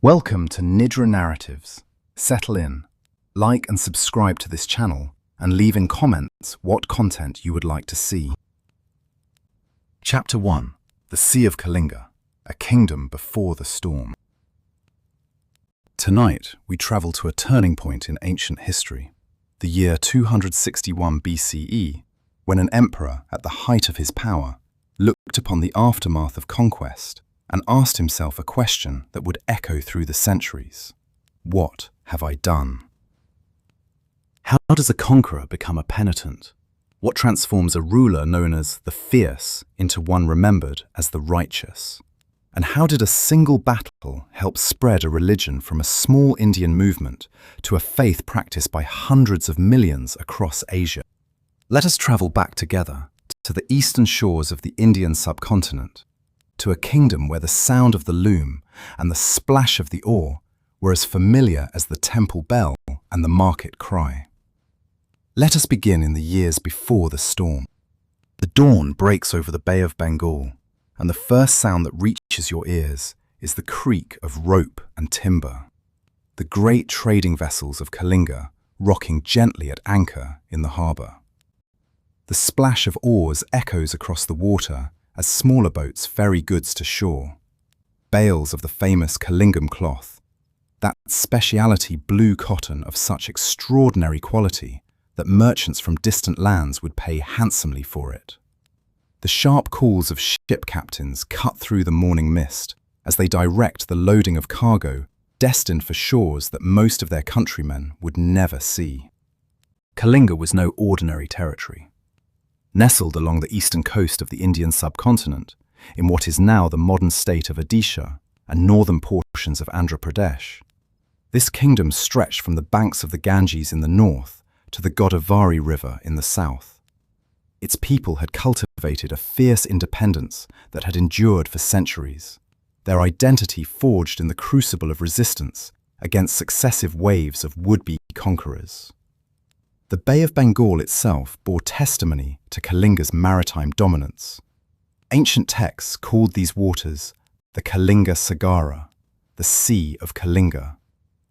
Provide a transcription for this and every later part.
Welcome to Nidra Narratives. Settle in, like and subscribe to this channel, and leave in comments what content you would like to see. Chapter 1. The Sea of Kalinga, a kingdom before the storm. Tonight, we travel to a turning point in ancient history, the year 261 BCE, when an emperor, at the height of his power, looked upon the aftermath of conquest and asked himself a question that would echo through the centuries. What have I done? How does a conqueror become a penitent? What transforms a ruler known as the fierce into one remembered as the righteous? And how did a single battle help spread a religion from a small Indian movement to a faith practiced by hundreds of millions across Asia? Let us travel back together to the eastern shores of the Indian subcontinent, to a kingdom where the sound of the loom and the splash of the oar were as familiar as the temple bell and the market cry. Let us begin in the years before the storm. The dawn breaks over the Bay of Bengal, and the first sound that reaches your ears is the creak of rope and timber. The great trading vessels of Kalinga rocking gently at anchor in the harbour. The splash of oars echoes across the water as smaller boats ferry goods to shore. Bales of the famous Kalingam cloth, that speciality blue cotton of such extraordinary quality that merchants from distant lands would pay handsomely for it. The sharp calls of ship captains cut through the morning mist as they direct the loading of cargo destined for shores that most of their countrymen would never see. Kalinga was no ordinary territory. Nestled along the eastern coast of the Indian subcontinent, in what is now the modern state of Odisha and northern portions of Andhra Pradesh, this kingdom stretched from the banks of the Ganges in the north to the Godavari River in the south. Its people had cultivated a fierce independence that had endured for centuries, their identity forged in the crucible of resistance against successive waves of would-be conquerors. The Bay of Bengal itself bore testimony to Kalinga's maritime dominance. Ancient texts called these waters the Kalinga Sagara, the Sea of Kalinga,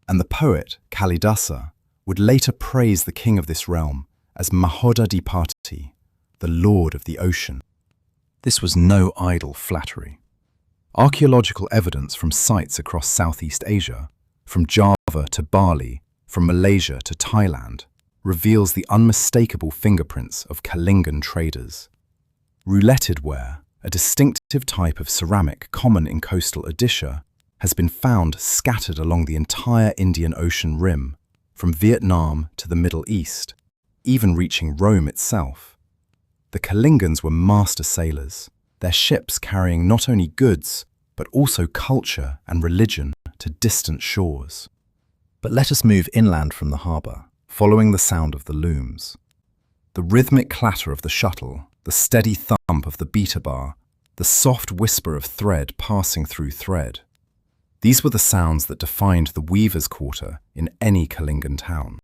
and the poet Kalidasa would later praise the king of this realm as Mahodadipati, the lord of the ocean. This was no idle flattery. Archaeological evidence from sites across Southeast Asia, from Java to Bali, from Malaysia to Thailand, reveals the unmistakable fingerprints of Kalingan traders. Rouletted ware, a distinctive type of ceramic common in coastal Odisha, has been found scattered along the entire Indian Ocean rim, from Vietnam to the Middle East, even reaching Rome itself. The Kalingans were master sailors, their ships carrying not only goods, but also culture and religion to distant shores. But let us move inland from the harbour, following the sound of the looms. The rhythmic clatter of the shuttle, the steady thump of the beater bar, the soft whisper of thread passing through thread. These were the sounds that defined the weaver's quarter in any Kalingan town.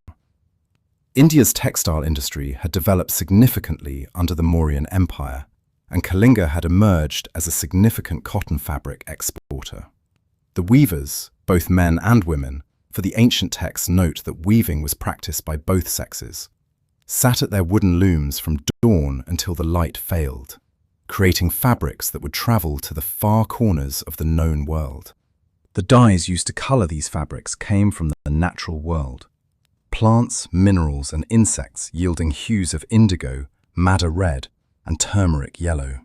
India's textile industry had developed significantly under the Mauryan Empire, and Kalinga had emerged as a significant cotton fabric exporter. The weavers, both men and women, for the ancient texts note that weaving was practiced by both sexes, sat at their wooden looms from dawn until the light failed, creating fabrics that would travel to the far corners of the known world. The dyes used to colour these fabrics came from the natural world. Plants, minerals and insects yielding hues of indigo, madder red and turmeric yellow.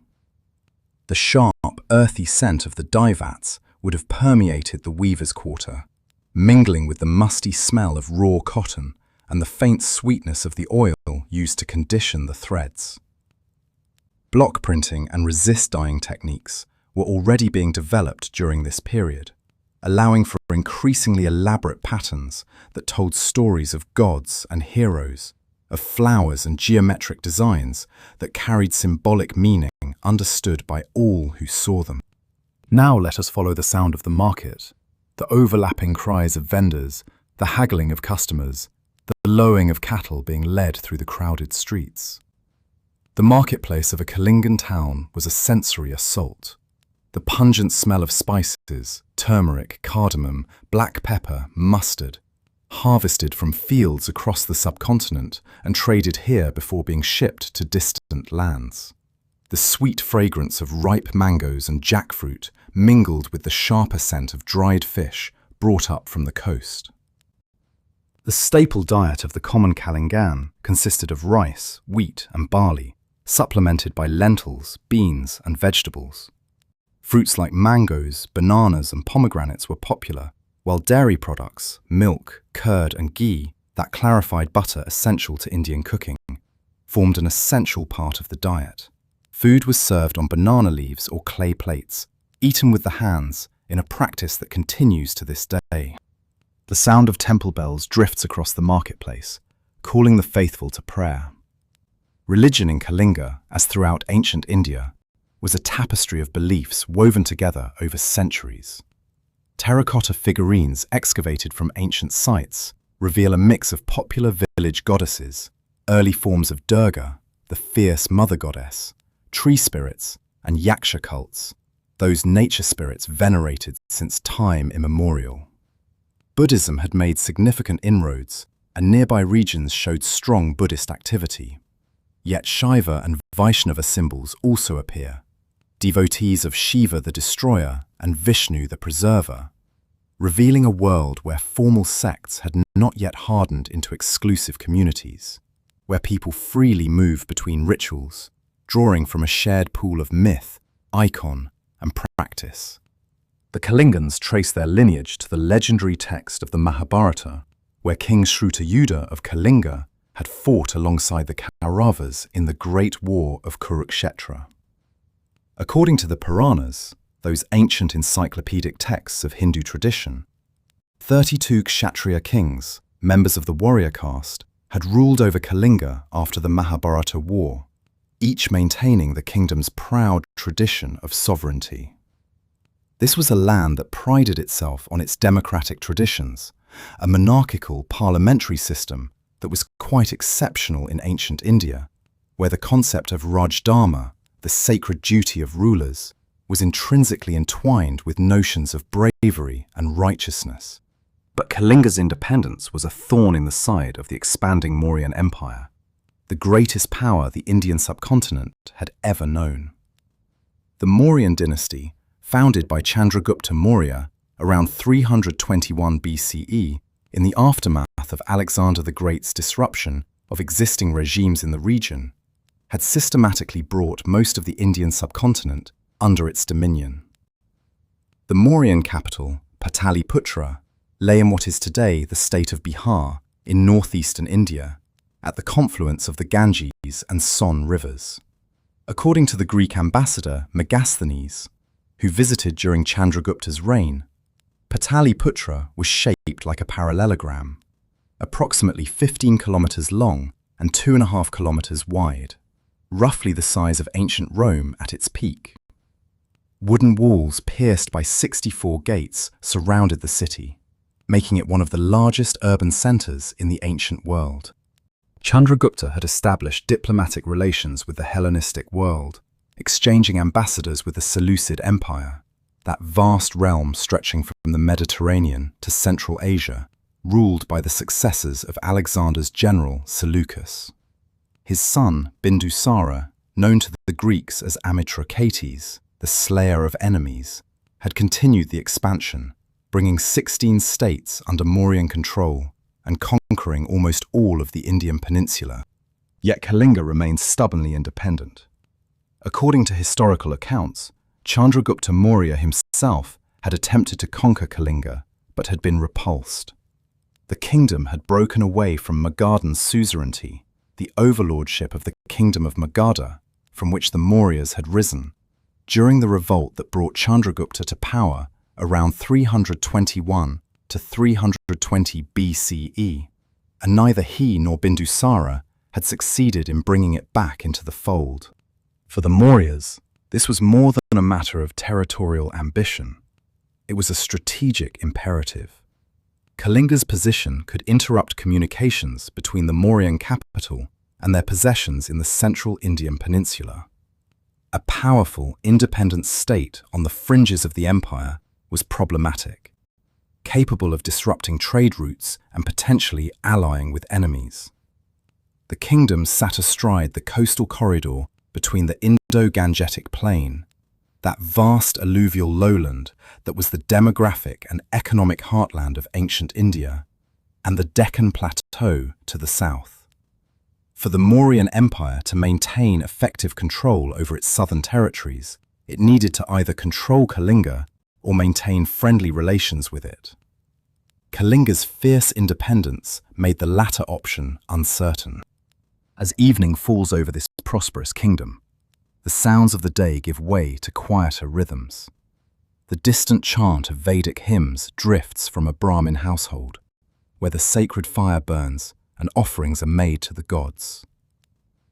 The sharp, earthy scent of the dye vats would have permeated the weaver's quarter, mingling with the musty smell of raw cotton and the faint sweetness of the oil used to condition the threads. Block printing and resist dyeing techniques were already being developed during this period, allowing for increasingly elaborate patterns that told stories of gods and heroes, of flowers and geometric designs that carried symbolic meaning understood by all who saw them. Now let us follow the sound of the market, the overlapping cries of vendors, the haggling of customers, the lowing of cattle being led through the crowded streets. The marketplace of a Kalingan town was a sensory assault. The pungent smell of spices, turmeric, cardamom, black pepper, mustard, harvested from fields across the subcontinent and traded here before being shipped to distant lands. The sweet fragrance of ripe mangoes and jackfruit mingled with the sharper scent of dried fish brought up from the coast. The staple diet of the common Kalingan consisted of rice, wheat and barley, supplemented by lentils, beans and vegetables. Fruits like mangoes, bananas and pomegranates were popular, while dairy products, milk, curd and ghee, that clarified butter essential to Indian cooking, formed an essential part of the diet. Food was served on banana leaves or clay plates, eaten with the hands in a practice that continues to this day. The sound of temple bells drifts across the marketplace, calling the faithful to prayer. Religion in Kalinga, as throughout ancient India, was a tapestry of beliefs woven together over centuries. Terracotta figurines excavated from ancient sites reveal a mix of popular village goddesses, early forms of Durga, the fierce mother goddess, tree spirits, and yaksha cults, those nature spirits venerated since time immemorial. Buddhism had made significant inroads, and nearby regions showed strong Buddhist activity. Yet Shaiva and Vaishnava symbols also appear, devotees of Shiva the destroyer and Vishnu the preserver, revealing a world where formal sects had not yet hardened into exclusive communities, where people freely move between rituals, drawing from a shared pool of myth, icon, and practice. The Kalingans trace their lineage to the legendary text of the Mahabharata, where King Shrutayuda of Kalinga had fought alongside the Kauravas in the Great War of Kurukshetra. According to the Puranas, those ancient encyclopedic texts of Hindu tradition, 32 Kshatriya kings, members of the warrior caste, had ruled over Kalinga after the Mahabharata War, each maintaining the kingdom's proud tradition of sovereignty. This was a land that prided itself on its democratic traditions, a monarchical parliamentary system that was quite exceptional in ancient India, where the concept of Rajdharma, the sacred duty of rulers, was intrinsically entwined with notions of bravery and righteousness. But Kalinga's independence was a thorn in the side of the expanding Mauryan Empire, the greatest power the Indian subcontinent had ever known. The Mauryan dynasty, founded by Chandragupta Maurya around 321 BCE, in the aftermath of Alexander the Great's disruption of existing regimes in the region, had systematically brought most of the Indian subcontinent under its dominion. The Mauryan capital, Pataliputra, lay in what is today the state of Bihar in northeastern India, at the confluence of the Ganges and Son rivers. According to the Greek ambassador Megasthenes, who visited during Chandragupta's reign, Pataliputra was shaped like a parallelogram, approximately 15 kilometers long and 2.5 kilometers wide, roughly the size of ancient Rome at its peak. Wooden walls pierced by 64 gates surrounded the city, making it one of the largest urban centers in the ancient world. Chandragupta had established diplomatic relations with the Hellenistic world, exchanging ambassadors with the Seleucid Empire, that vast realm stretching from the Mediterranean to Central Asia, ruled by the successors of Alexander's general Seleucus. His son, Bindusara, known to the Greeks as Amitrochates, the slayer of enemies, had continued the expansion, bringing 16 states under Mauryan control and conquering almost all of the Indian peninsula. Yet Kalinga remained stubbornly independent. According to historical accounts, Chandragupta Maurya himself had attempted to conquer Kalinga, but had been repulsed. The kingdom had broken away from Magadhan's suzerainty, the overlordship of the kingdom of Magadha, from which the Mauryas had risen, during the revolt that brought Chandragupta to power around 321 to 320 BCE, and neither he nor Bindusara had succeeded in bringing it back into the fold. For the Mauryas, this was more than a matter of territorial ambition. It was a strategic imperative. Kalinga's position could interrupt communications between the Mauryan capital and their possessions in the central Indian peninsula. A powerful, independent state on the fringes of the empire was problematic, capable of disrupting trade routes and potentially allying with enemies. The kingdom sat astride the coastal corridor between the Indo-Gangetic Plain, that vast alluvial lowland that was the demographic and economic heartland of ancient India, and the Deccan Plateau to the south. For the Mauryan Empire to maintain effective control over its southern territories, it needed to either control Kalinga or maintain friendly relations with it. Kalinga's fierce independence made the latter option uncertain. As evening falls over this prosperous kingdom, the sounds of the day give way to quieter rhythms. The distant chant of Vedic hymns drifts from a Brahmin household, where the sacred fire burns and offerings are made to the gods.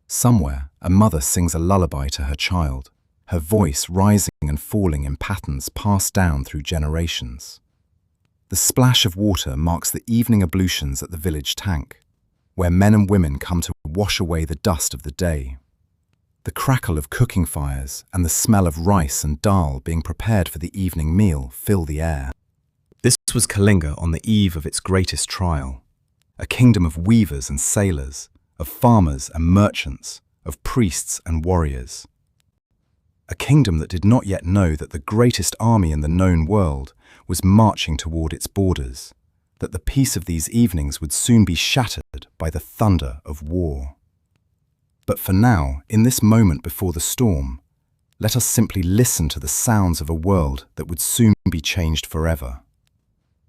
Somewhere, a mother sings a lullaby to her child, her voice rising and falling in patterns passed down through generations. The splash of water marks the evening ablutions at the village tank, where men and women come to wash away the dust of the day. The crackle of cooking fires and the smell of rice and dal being prepared for the evening meal fill the air. This was Kalinga on the eve of its greatest trial, a kingdom of weavers and sailors, of farmers and merchants, of priests and warriors. A kingdom that did not yet know that the greatest army in the known world was marching toward its borders, that the peace of these evenings would soon be shattered by the thunder of war. But for now, in this moment before the storm, let us simply listen to the sounds of a world that would soon be changed forever.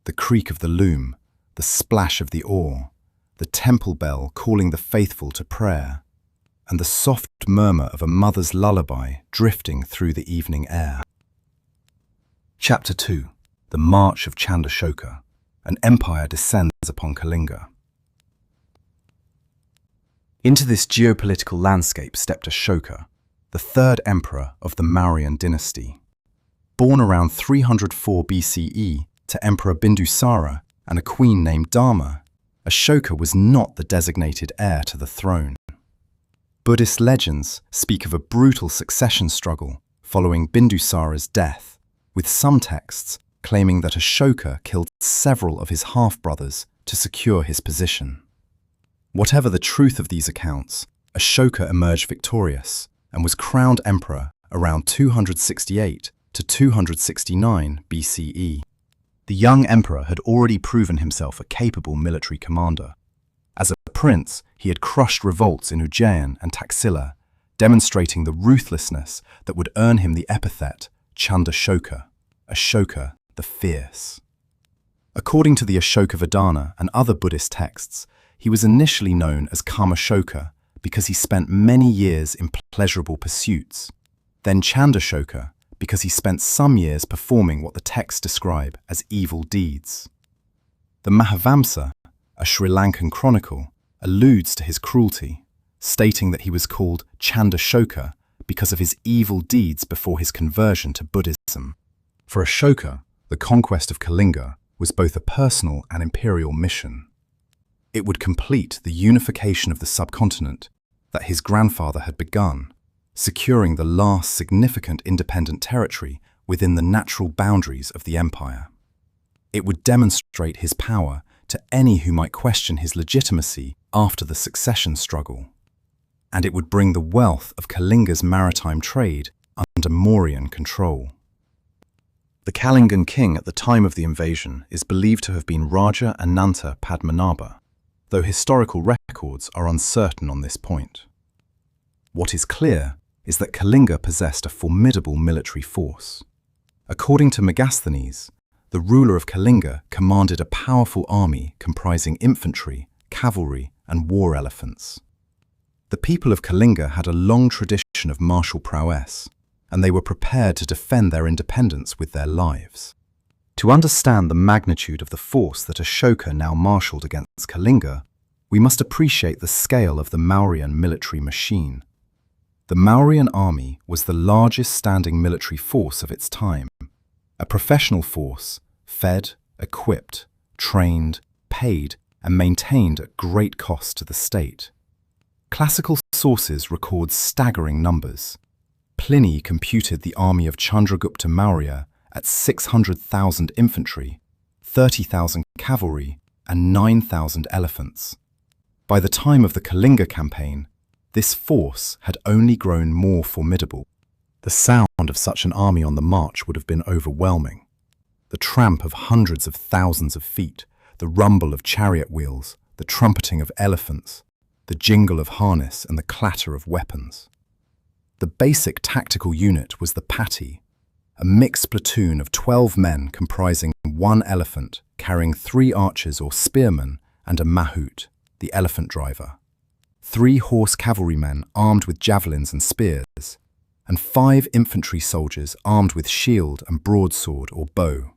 The creak of the loom, the splash of the oar, the temple bell calling the faithful to prayer, and the soft murmur of a mother's lullaby drifting through the evening air. Chapter 2. The March of Chandashoka. An empire descends upon Kalinga. Into this geopolitical landscape stepped Ashoka, the third emperor of the Mauryan dynasty. Born around 304 BCE to Emperor Bindusara and a queen named Dharma, Ashoka was not the designated heir to the throne. Buddhist legends speak of a brutal succession struggle following Bindusara's death, with some texts claiming that Ashoka killed several of his half-brothers to secure his position. Whatever the truth of these accounts, Ashoka emerged victorious and was crowned emperor around 268 to 269 BCE. The young emperor had already proven himself a capable military commander. As a prince, he had crushed revolts in Ujjain and Taxila, demonstrating the ruthlessness that would earn him the epithet Chandashoka, Ashoka the Fierce. According to the Ashoka and other Buddhist texts, he was initially known as Kamashoka because he spent many years in pleasurable pursuits, then Chandashoka because he spent some years performing what the texts describe as evil deeds. The Mahavamsa, a Sri Lankan chronicle, alludes to his cruelty, stating that he was called Chandashoka because of his evil deeds before his conversion to Buddhism. For Ashoka, the conquest of Kalinga was both a personal and imperial mission. It would complete the unification of the subcontinent that his grandfather had begun, securing the last significant independent territory within the natural boundaries of the empire. It would demonstrate his power to any who might question his legitimacy after the succession struggle. And it would bring the wealth of Kalinga's maritime trade under Mauryan control. The Kalingan king at the time of the invasion is believed to have been Raja Ananta Padmanabha, though historical records are uncertain on this point. What is clear is that Kalinga possessed a formidable military force. According to Megasthenes, the ruler of Kalinga commanded a powerful army comprising infantry, cavalry, and war elephants. The people of Kalinga had a long tradition of martial prowess, and they were prepared to defend their independence with their lives. To understand the magnitude of the force that Ashoka now marshalled against Kalinga, we must appreciate the scale of the Mauryan military machine. The Mauryan army was the largest standing military force of its time, a professional force, fed, equipped, trained, paid, and maintained at great cost to the state. Classical sources record staggering numbers. Pliny computed the army of Chandragupta Maurya at 600,000 infantry, 30,000 cavalry, and 9,000 elephants. By the time of the Kalinga campaign, this force had only grown more formidable. The sound of such an army on the march would have been overwhelming. The tramp of hundreds of thousands of feet, the rumble of chariot wheels, the trumpeting of elephants, the jingle of harness and the clatter of weapons. The basic tactical unit was the Pati, a mixed platoon of 12 men comprising one elephant carrying 3 archers or spearmen and a mahout, the elephant driver, 3 horse cavalrymen armed with javelins and spears, and 5 infantry soldiers armed with shield and broadsword or bow.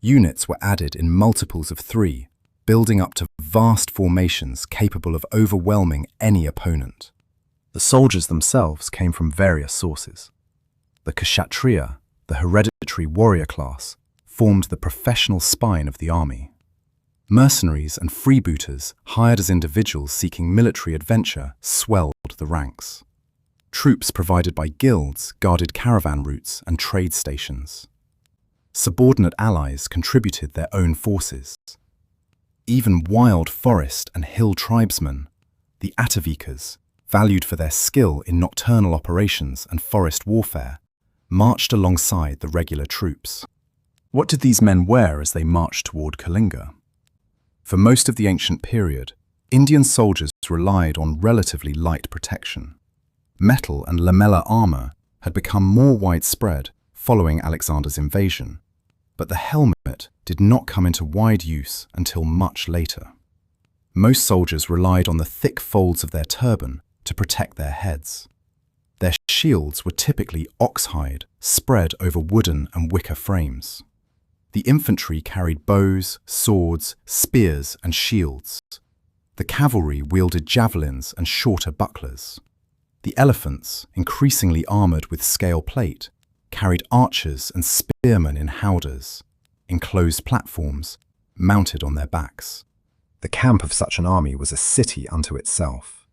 Units were added in multiples of 3, building up to vast formations capable of overwhelming any opponent. The soldiers themselves came from various sources. The Kshatriya, the hereditary warrior class, formed the professional spine of the army. Mercenaries and freebooters, hired as individuals seeking military adventure, swelled the ranks. Troops provided by guilds guarded caravan routes and trade stations. Subordinate allies contributed their own forces. Even wild forest and hill tribesmen, the Atavikas, valued for their skill in nocturnal operations and forest warfare, marched alongside the regular troops. What did these men wear as they marched toward Kalinga? For most of the ancient period, Indian soldiers relied on relatively light protection. Metal and lamellar armor had become more widespread following Alexander's invasion, but the helmet did not come into wide use until much later. Most soldiers relied on the thick folds of their turban to protect their heads. Their shields were typically oxhide, spread over wooden and wicker frames. The infantry carried bows, swords, spears, and shields. The cavalry wielded javelins and shorter bucklers. The elephants, increasingly armored with scale plate, carried archers and spearmen in howdahs, enclosed platforms, mounted on their backs. The camp of such an army was a city unto itself.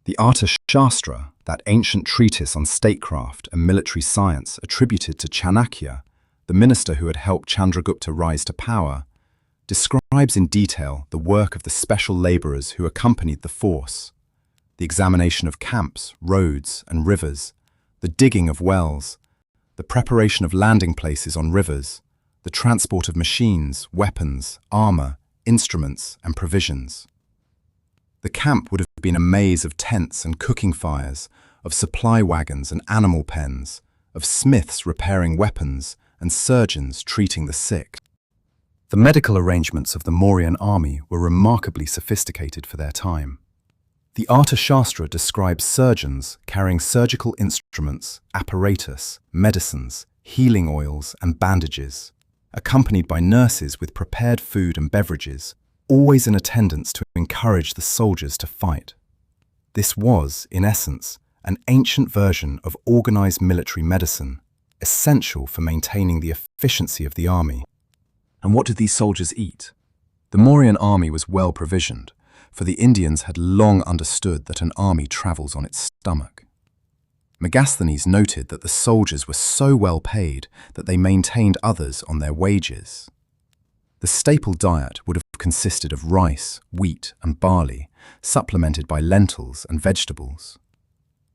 The Arthashastra, that ancient treatise on statecraft and military science attributed to Chanakya, the minister who had helped Chandragupta rise to power, describes in detail the work of the special laborers who accompanied the force, the examination of camps, roads, and rivers, the digging of wells, the preparation of landing places on rivers, the transport of machines, weapons, armor, instruments, and provisions. The camp would have been a maze of tents and cooking fires, of supply wagons and animal pens, of smiths repairing weapons and surgeons treating the sick. The medical arrangements of the Mauryan army were remarkably sophisticated for their time. The Arthashastra describes surgeons carrying surgical instruments, apparatus, medicines, healing oils, and bandages, accompanied by nurses with prepared food and beverages, always in attendance to encourage the soldiers to fight. This was, in essence, an ancient version of organized military medicine, essential for maintaining the efficiency of the army. And what did these soldiers eat? The Mauryan army was well provisioned, for the Indians had long understood that an army travels on its stomach. Megasthenes noted that the soldiers were so well paid that they maintained others on their wages. The staple diet would have consisted of rice, wheat, and barley, supplemented by lentils and vegetables.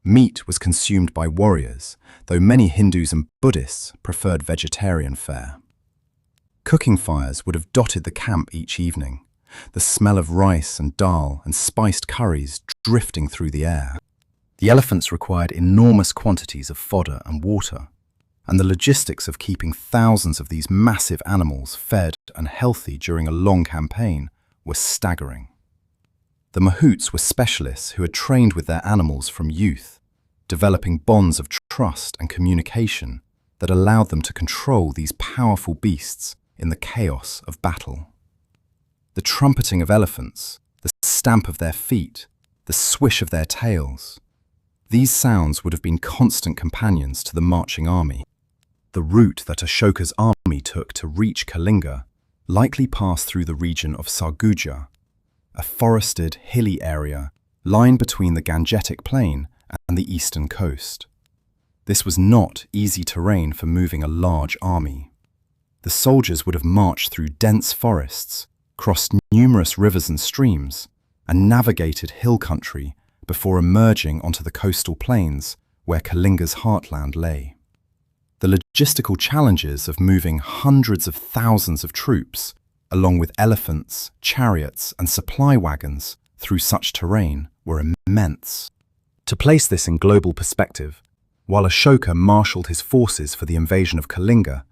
Meat was consumed by warriors, though many Hindus and Buddhists preferred vegetarian fare. Cooking fires would have dotted the camp each evening, the smell of rice and dal and spiced curries drifting through the air. The elephants required enormous quantities of fodder and water, and the logistics of keeping thousands of these massive animals fed and healthy during a long campaign were staggering. The mahouts were specialists who had trained with their animals from youth, developing bonds of trust and communication that allowed them to control these powerful beasts in the chaos of battle. The trumpeting of elephants, the stamp of their feet, the swish of their tails, these sounds would have been constant companions to the marching army. The route that Ashoka's army took to reach Kalinga likely passed through the region of Sarguja, a forested, hilly area lying between the Gangetic Plain and the eastern coast. This was not easy terrain for moving a large army. The soldiers would have marched through dense forests, crossed numerous rivers and streams, and navigated hill country before emerging onto the coastal plains where Kalinga's heartland lay. The logistical challenges of moving hundreds of thousands of troops, along with elephants, chariots, and supply wagons through such terrain, were immense. To place this in global perspective, while Ashoka marshalled his forces for the invasion of Kalinga,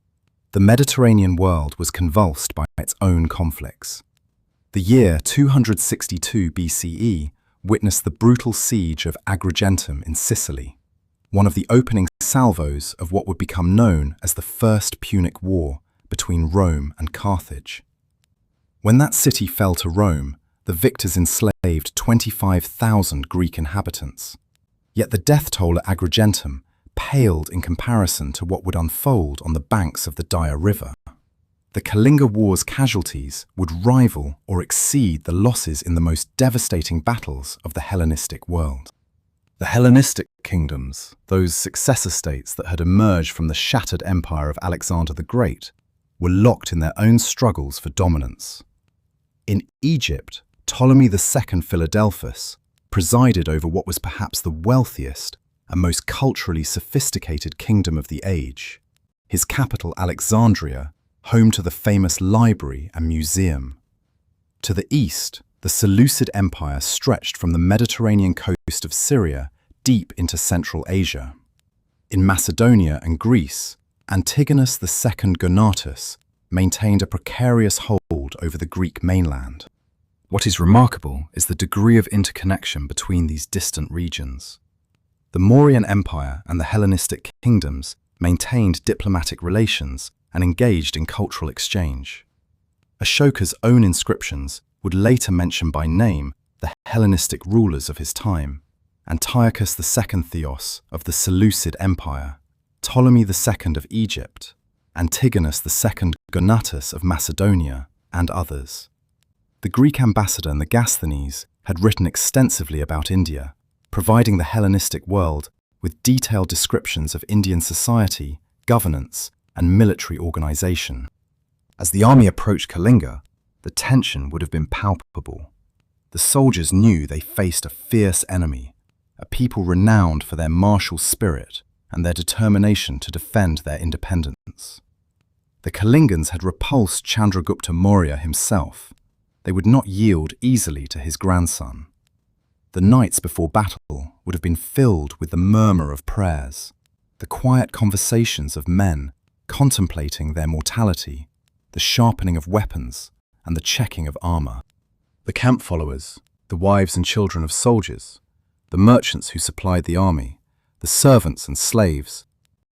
the Mediterranean world was convulsed by its own conflicts. The year 262 BCE witnessed the brutal siege of Agrigentum in Sicily, one of the opening salvos of what would become known as the First Punic War between Rome and Carthage. When that city fell to Rome, the victors enslaved 25,000 Greek inhabitants. Yet the death toll at Agrigentum paled in comparison to what would unfold on the banks of the Dire River. The Kalinga War's casualties would rival or exceed the losses in the most devastating battles of the Hellenistic world. The Hellenistic kingdoms, those successor states that had emerged from the shattered empire of Alexander the Great, were locked in their own struggles for dominance. In Egypt, Ptolemy II Philadelphus presided over what was perhaps the wealthiest and most culturally sophisticated kingdom of the age. His capital, Alexandria, home to the famous library and museum. To the east, the Seleucid Empire stretched from the Mediterranean coast of Syria deep into Central Asia. In Macedonia and Greece, Antigonus II Gonatas maintained a precarious hold over the Greek mainland. What is remarkable is the degree of interconnection between these distant regions. The Mauryan Empire and the Hellenistic kingdoms maintained diplomatic relations and engaged in cultural exchange. Ashoka's own inscriptions would later mention by name the Hellenistic rulers of his time: Antiochus II Theos of the Seleucid Empire, Ptolemy II of Egypt, Antigonus II Gonatas of Macedonia, and others. The Greek ambassador Megasthenes had written extensively about India, providing the Hellenistic world with detailed descriptions of Indian society, governance, and military organization. As the army approached Kalinga, the tension would have been palpable. The soldiers knew they faced a fierce enemy, a people renowned for their martial spirit and their determination to defend their independence. The Kalingans had repulsed Chandragupta Maurya himself. They would not yield easily to his grandson. The nights before battle would have been filled with the murmur of prayers, the quiet conversations of men contemplating their mortality, the sharpening of weapons, and the checking of armor. The camp followers, the wives and children of soldiers, the merchants who supplied the army, the servants and slaves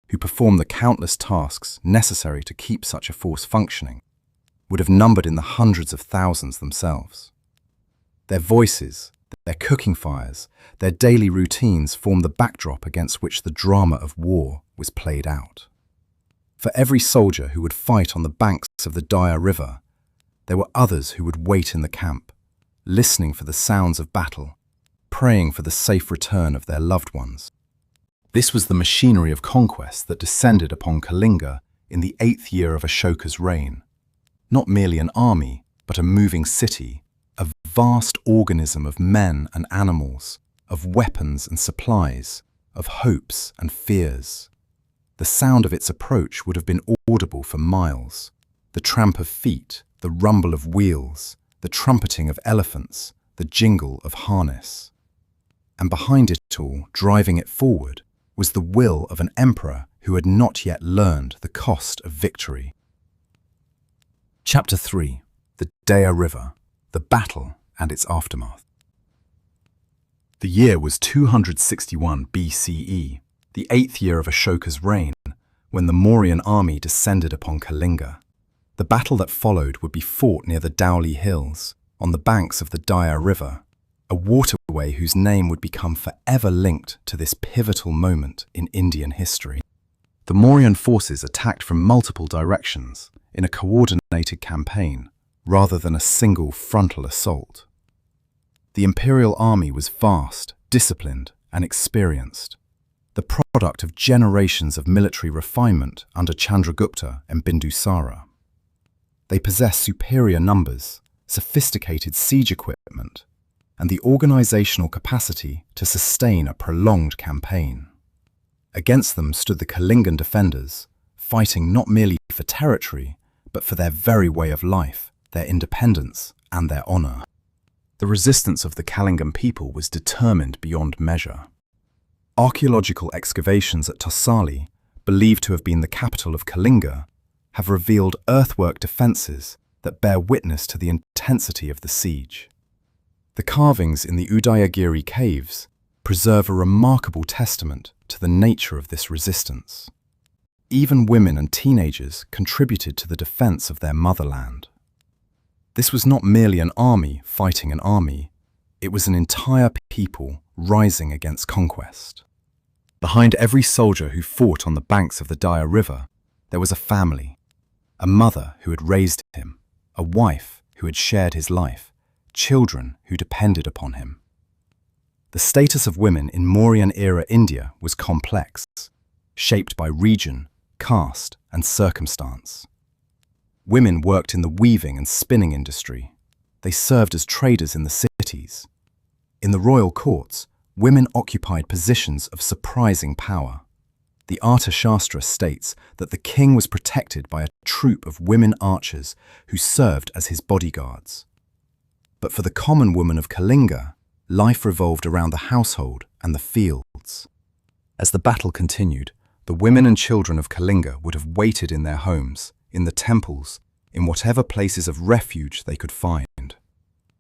who performed the countless tasks necessary to keep such a force functioning, would have numbered in the hundreds of thousands themselves. Their voices, their cooking fires, their daily routines formed the backdrop against which the drama of war was played out. For every soldier who would fight on the banks of the Dire River, there were others who would wait in the camp, listening for the sounds of battle, praying for the safe return of their loved ones. This was the machinery of conquest that descended upon Kalinga in the 8th year of Ashoka's reign. Not merely an army, but a moving city, a vast organism of men and animals, of weapons and supplies, of hopes and fears. The sound of its approach would have been audible for miles. The tramp of feet, the rumble of wheels, the trumpeting of elephants, the jingle of harness. And behind it all, driving it forward, was the will of an emperor who had not yet learned the cost of victory. Chapter 3. The Dire River, the Battle and its Aftermath. The year was 261 BCE, the 8th year of Ashoka's reign, when the Mauryan army descended upon Kalinga. The battle that followed would be fought near the Dhauli Hills, on the banks of the Dire River, a waterway whose name would become forever linked to this pivotal moment in Indian history. The Mauryan forces attacked from multiple directions in a coordinated campaign, rather than a single frontal assault. The imperial army was vast, disciplined, and experienced. the product of generations of military refinement under Chandragupta and Bindusara. They possess superior numbers, sophisticated siege equipment, and the organizational capacity to sustain a prolonged campaign. Against them stood the Kalingan defenders, fighting not merely for territory, but for their very way of life, their independence, and their honor. The resistance of the Kalingan people was determined beyond measure. Archaeological excavations at Tosali, believed to have been the capital of Kalinga, have revealed earthwork defences that bear witness to the intensity of the siege. The carvings in the Udayagiri caves preserve a remarkable testament to the nature of this resistance. Even women and teenagers contributed to the defence of their motherland. This was not merely an army fighting an army, it was an entire people rising against conquest. Behind every soldier who fought on the banks of the Daya River, there was a family, a mother who had raised him, a wife who had shared his life, children who depended upon him. The status of women in Mauryan-era India was complex, shaped by region, caste, and circumstance. Women worked in the weaving and spinning industry. They served as traders in the cities. In the royal courts, women occupied positions of surprising power. The Arthashastra states that the king was protected by a troop of women archers who served as his bodyguards. But for the common woman of Kalinga, life revolved around the household and the fields. As the battle continued, the women and children of Kalinga would have waited in their homes, in the temples, in whatever places of refuge they could find.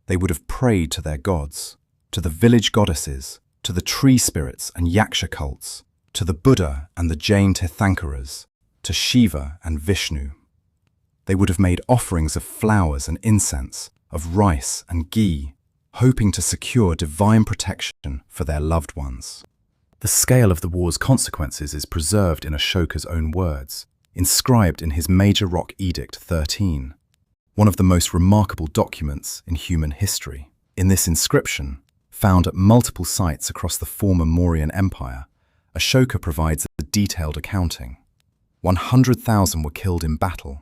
They would have prayed to their gods, to the village goddesses, to the tree spirits and yaksha cults, to the Buddha and the Jain Tirthankaras, to Shiva and Vishnu. They would have made offerings of flowers and incense, of rice and ghee, hoping to secure divine protection for their loved ones. The scale of the war's consequences is preserved in Ashoka's own words, inscribed in his Major Rock Edict 13, one of the most remarkable documents in human history. In this inscription, found at multiple sites across the former Mauryan Empire, Ashoka provides a detailed accounting. 100,000 were killed in battle,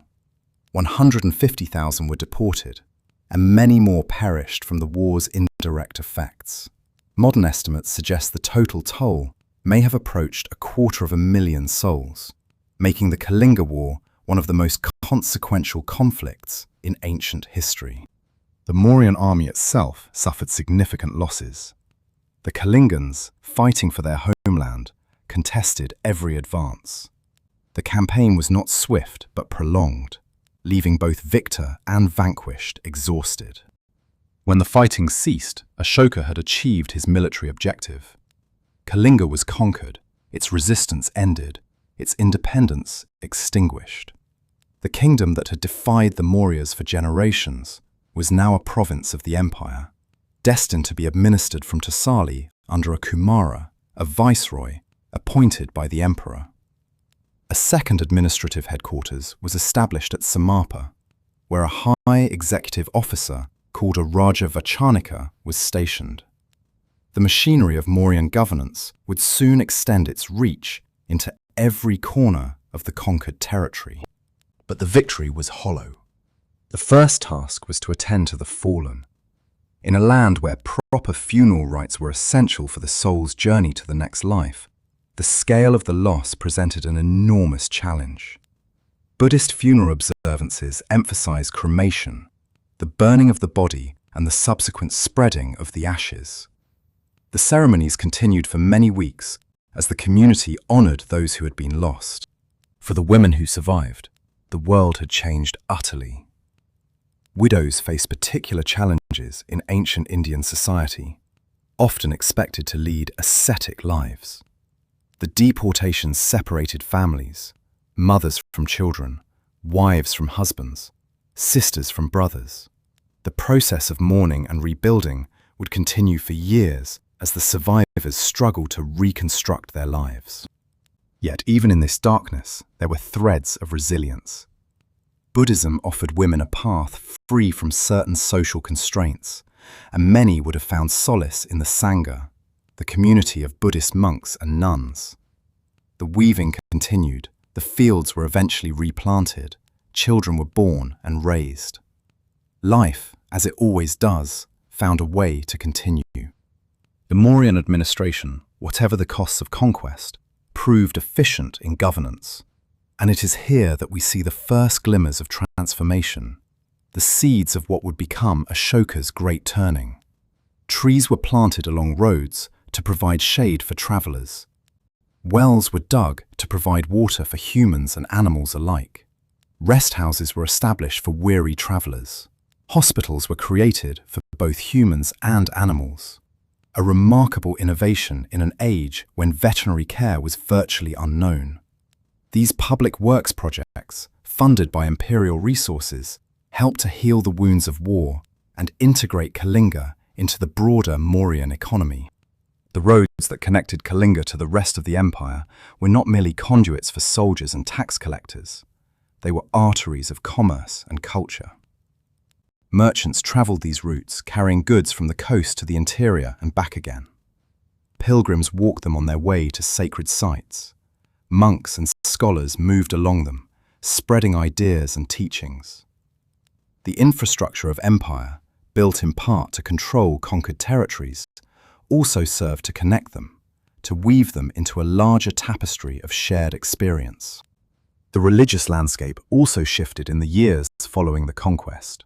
150,000 were deported, and many more perished from the war's indirect effects. Modern estimates suggest the total toll may have approached 250,000 souls, making the Kalinga War one of the most consequential conflicts in ancient history. The Mauryan army itself suffered significant losses. The Kalingans, fighting for their homeland, contested every advance. The campaign was not swift but prolonged, leaving both victor and vanquished exhausted. When the fighting ceased, Ashoka had achieved his military objective. Kalinga was conquered, its resistance ended, its independence extinguished. The kingdom that had defied the Mauryas for generations was now a province of the empire, destined to be administered from Tosali under a Kumara, a viceroy, appointed by the emperor. A second administrative headquarters was established at Samarpa, where a high executive officer called a Raja Vachanika was stationed. The machinery of Mauryan governance would soon extend its reach into every corner of the conquered territory. But the victory was hollow. The first task was to attend to the fallen. In a land where proper funeral rites were essential for the soul's journey to the next life, the scale of the loss presented an enormous challenge. Buddhist funeral observances emphasize cremation, the burning of the body and the subsequent spreading of the ashes. The ceremonies continued for many weeks as the community honored those who had been lost. For the women who survived, the world had changed utterly. Widows faced particular challenges in ancient Indian society, often expected to lead ascetic lives. The deportations separated families, mothers from children, wives from husbands, sisters from brothers. The process of mourning and rebuilding would continue for years as the survivors struggled to reconstruct their lives. Yet even in this darkness, there were threads of resilience. Buddhism offered women a path free from certain social constraints, and many would have found solace in the Sangha, the community of Buddhist monks and nuns. The weaving continued, the fields were eventually replanted, children were born and raised. Life, as it always does, found a way to continue. The Mauryan administration, whatever the costs of conquest, proved efficient in governance. And it is here that we see the first glimmers of transformation, the seeds of what would become Ashoka's great turning. Trees were planted along roads to provide shade for travelers. Wells were dug to provide water for humans and animals alike. Rest houses were established for weary travelers. Hospitals were created for both humans and animals. A remarkable innovation in an age when veterinary care was virtually unknown. These public works projects, funded by imperial resources, helped to heal the wounds of war and integrate Kalinga into the broader Mauryan economy. The roads that connected Kalinga to the rest of the empire were not merely conduits for soldiers and tax collectors. They were arteries of commerce and culture. Merchants travelled these routes, carrying goods from the coast to the interior and back again. Pilgrims walked them on their way to sacred sites. Monks and scholars moved along them, spreading ideas and teachings. The infrastructure of empire, built in part to control conquered territories, also served to connect them, to weave them into a larger tapestry of shared experience. The religious landscape also shifted in the years following the conquest.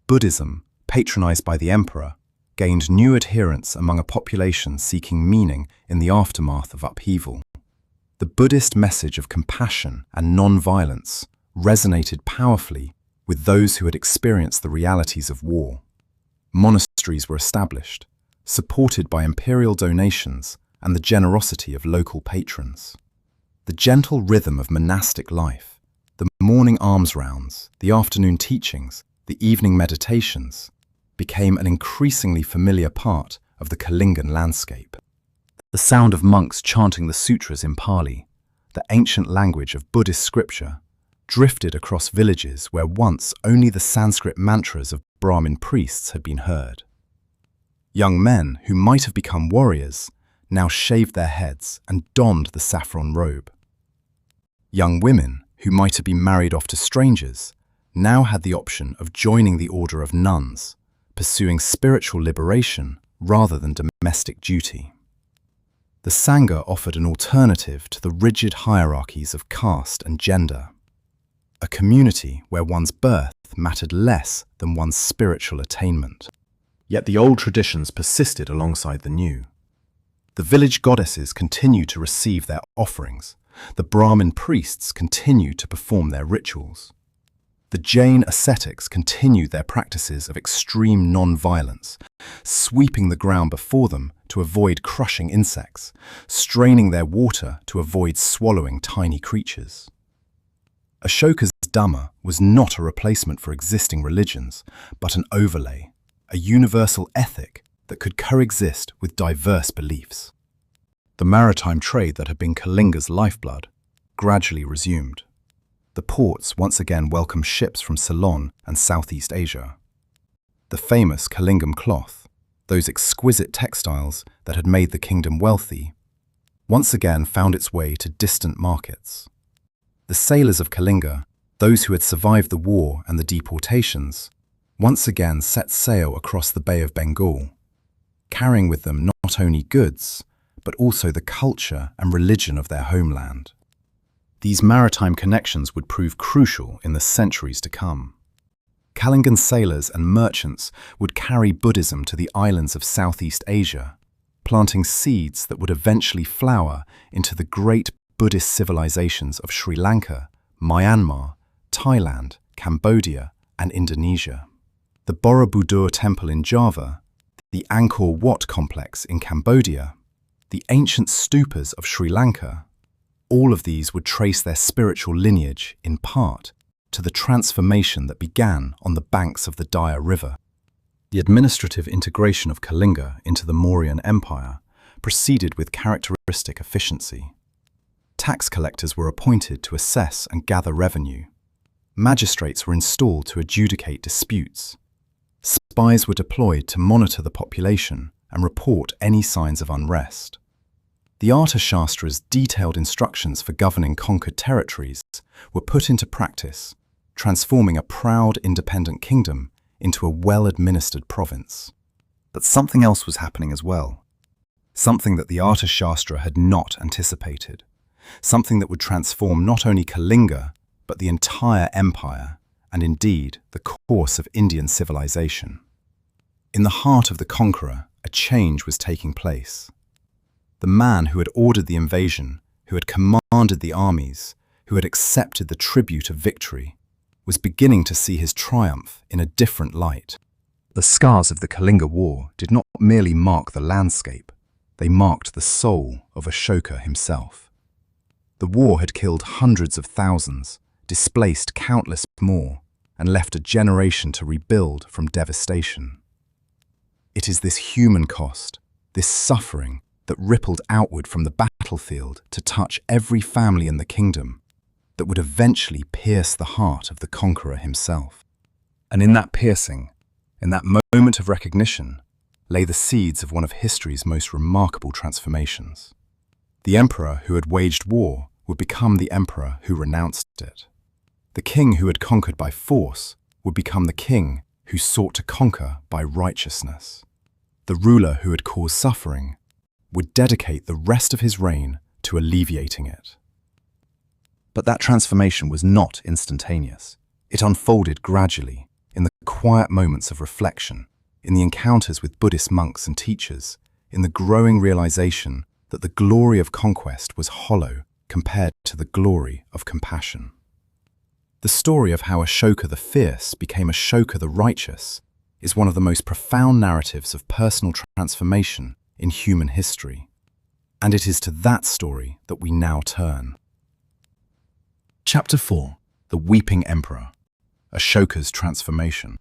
Buddhism, patronized by the emperor, gained new adherents among a population seeking meaning in the aftermath of upheaval. The Buddhist message of compassion and non-violence resonated powerfully with those who had experienced the realities of war. Monasteries were established, supported by imperial donations and the generosity of local patrons. The gentle rhythm of monastic life, the morning alms rounds, the afternoon teachings, the evening meditations, became an increasingly familiar part of the Kalingan landscape. The sound of monks chanting the sutras in Pali, the ancient language of Buddhist scripture, drifted across villages where once only the Sanskrit mantras of Brahmin priests had been heard. Young men who might have become warriors now shaved their heads and donned the saffron robe. Young women who might have been married off to strangers now had the option of joining the order of nuns, pursuing spiritual liberation rather than domestic duty. The Sangha offered an alternative to the rigid hierarchies of caste and gender, a community where one's birth mattered less than one's spiritual attainment. Yet the old traditions persisted alongside the new. The village goddesses continued to receive their offerings. The Brahmin priests continued to perform their rituals. The Jain ascetics continued their practices of extreme non-violence, sweeping the ground before them to avoid crushing insects, straining their water to avoid swallowing tiny creatures. Ashoka's Dhamma was not a replacement for existing religions, but an overlay, a universal ethic that could coexist with diverse beliefs. The maritime trade that had been Kalinga's lifeblood gradually resumed. The ports once again welcomed ships from Ceylon and Southeast Asia. The famous Kalingam cloth, those exquisite textiles that had made the kingdom wealthy, once again found its way to distant markets. The sailors of Kalinga, those who had survived the war and the deportations, once again set sail across the Bay of Bengal, carrying with them not only goods, but also the culture and religion of their homeland. These maritime connections would prove crucial in the centuries to come. Kalingan sailors and merchants would carry Buddhism to the islands of Southeast Asia, planting seeds that would eventually flower into the great Buddhist civilizations of Sri Lanka, Myanmar, Thailand, Cambodia, and Indonesia. The Borobudur Temple in Java, the Angkor Wat complex in Cambodia, the ancient stupas of Sri Lanka, all of these would trace their spiritual lineage, in part, to the transformation that began on the banks of the Daya River. The administrative integration of Kalinga into the Mauryan Empire proceeded with characteristic efficiency. Tax collectors were appointed to assess and gather revenue. Magistrates were installed to adjudicate disputes. Spies were deployed to monitor the population and report any signs of unrest. The Arthasastra's detailed instructions for governing conquered territories were put into practice, transforming a proud independent kingdom into a well-administered province. But something else was happening as well. Something that the Arthasastra had not anticipated. Something that would transform not only Kalinga, but the entire empire, and indeed the course of Indian civilization. In the heart of the conqueror, a change was taking place. The man who had ordered the invasion, who had commanded the armies, who had accepted the tribute of victory, was beginning to see his triumph in a different light. The scars of the Kalinga War did not merely mark the landscape, they marked the soul of Ashoka himself. The war had killed hundreds of thousands, displaced countless more, and left a generation to rebuild from devastation. It is this human cost, this suffering, that rippled outward from the battlefield to touch every family in the kingdom, that would eventually pierce the heart of the conqueror himself. And in that piercing, in that moment of recognition, lay the seeds of one of history's most remarkable transformations. The emperor who had waged war would become the emperor who renounced it. The king who had conquered by force would become the king who sought to conquer by righteousness. The ruler who had caused suffering would dedicate the rest of his reign to alleviating it. But that transformation was not instantaneous. It unfolded gradually, in the quiet moments of reflection, in the encounters with Buddhist monks and teachers, in the growing realization that the glory of conquest was hollow compared to the glory of compassion. The story of how Ashoka the Fierce became Ashoka the Righteous is one of the most profound narratives of personal transformation in human history. And it is to that story that we now turn. Chapter 4. The Weeping Emperor. Ashoka's Transformation.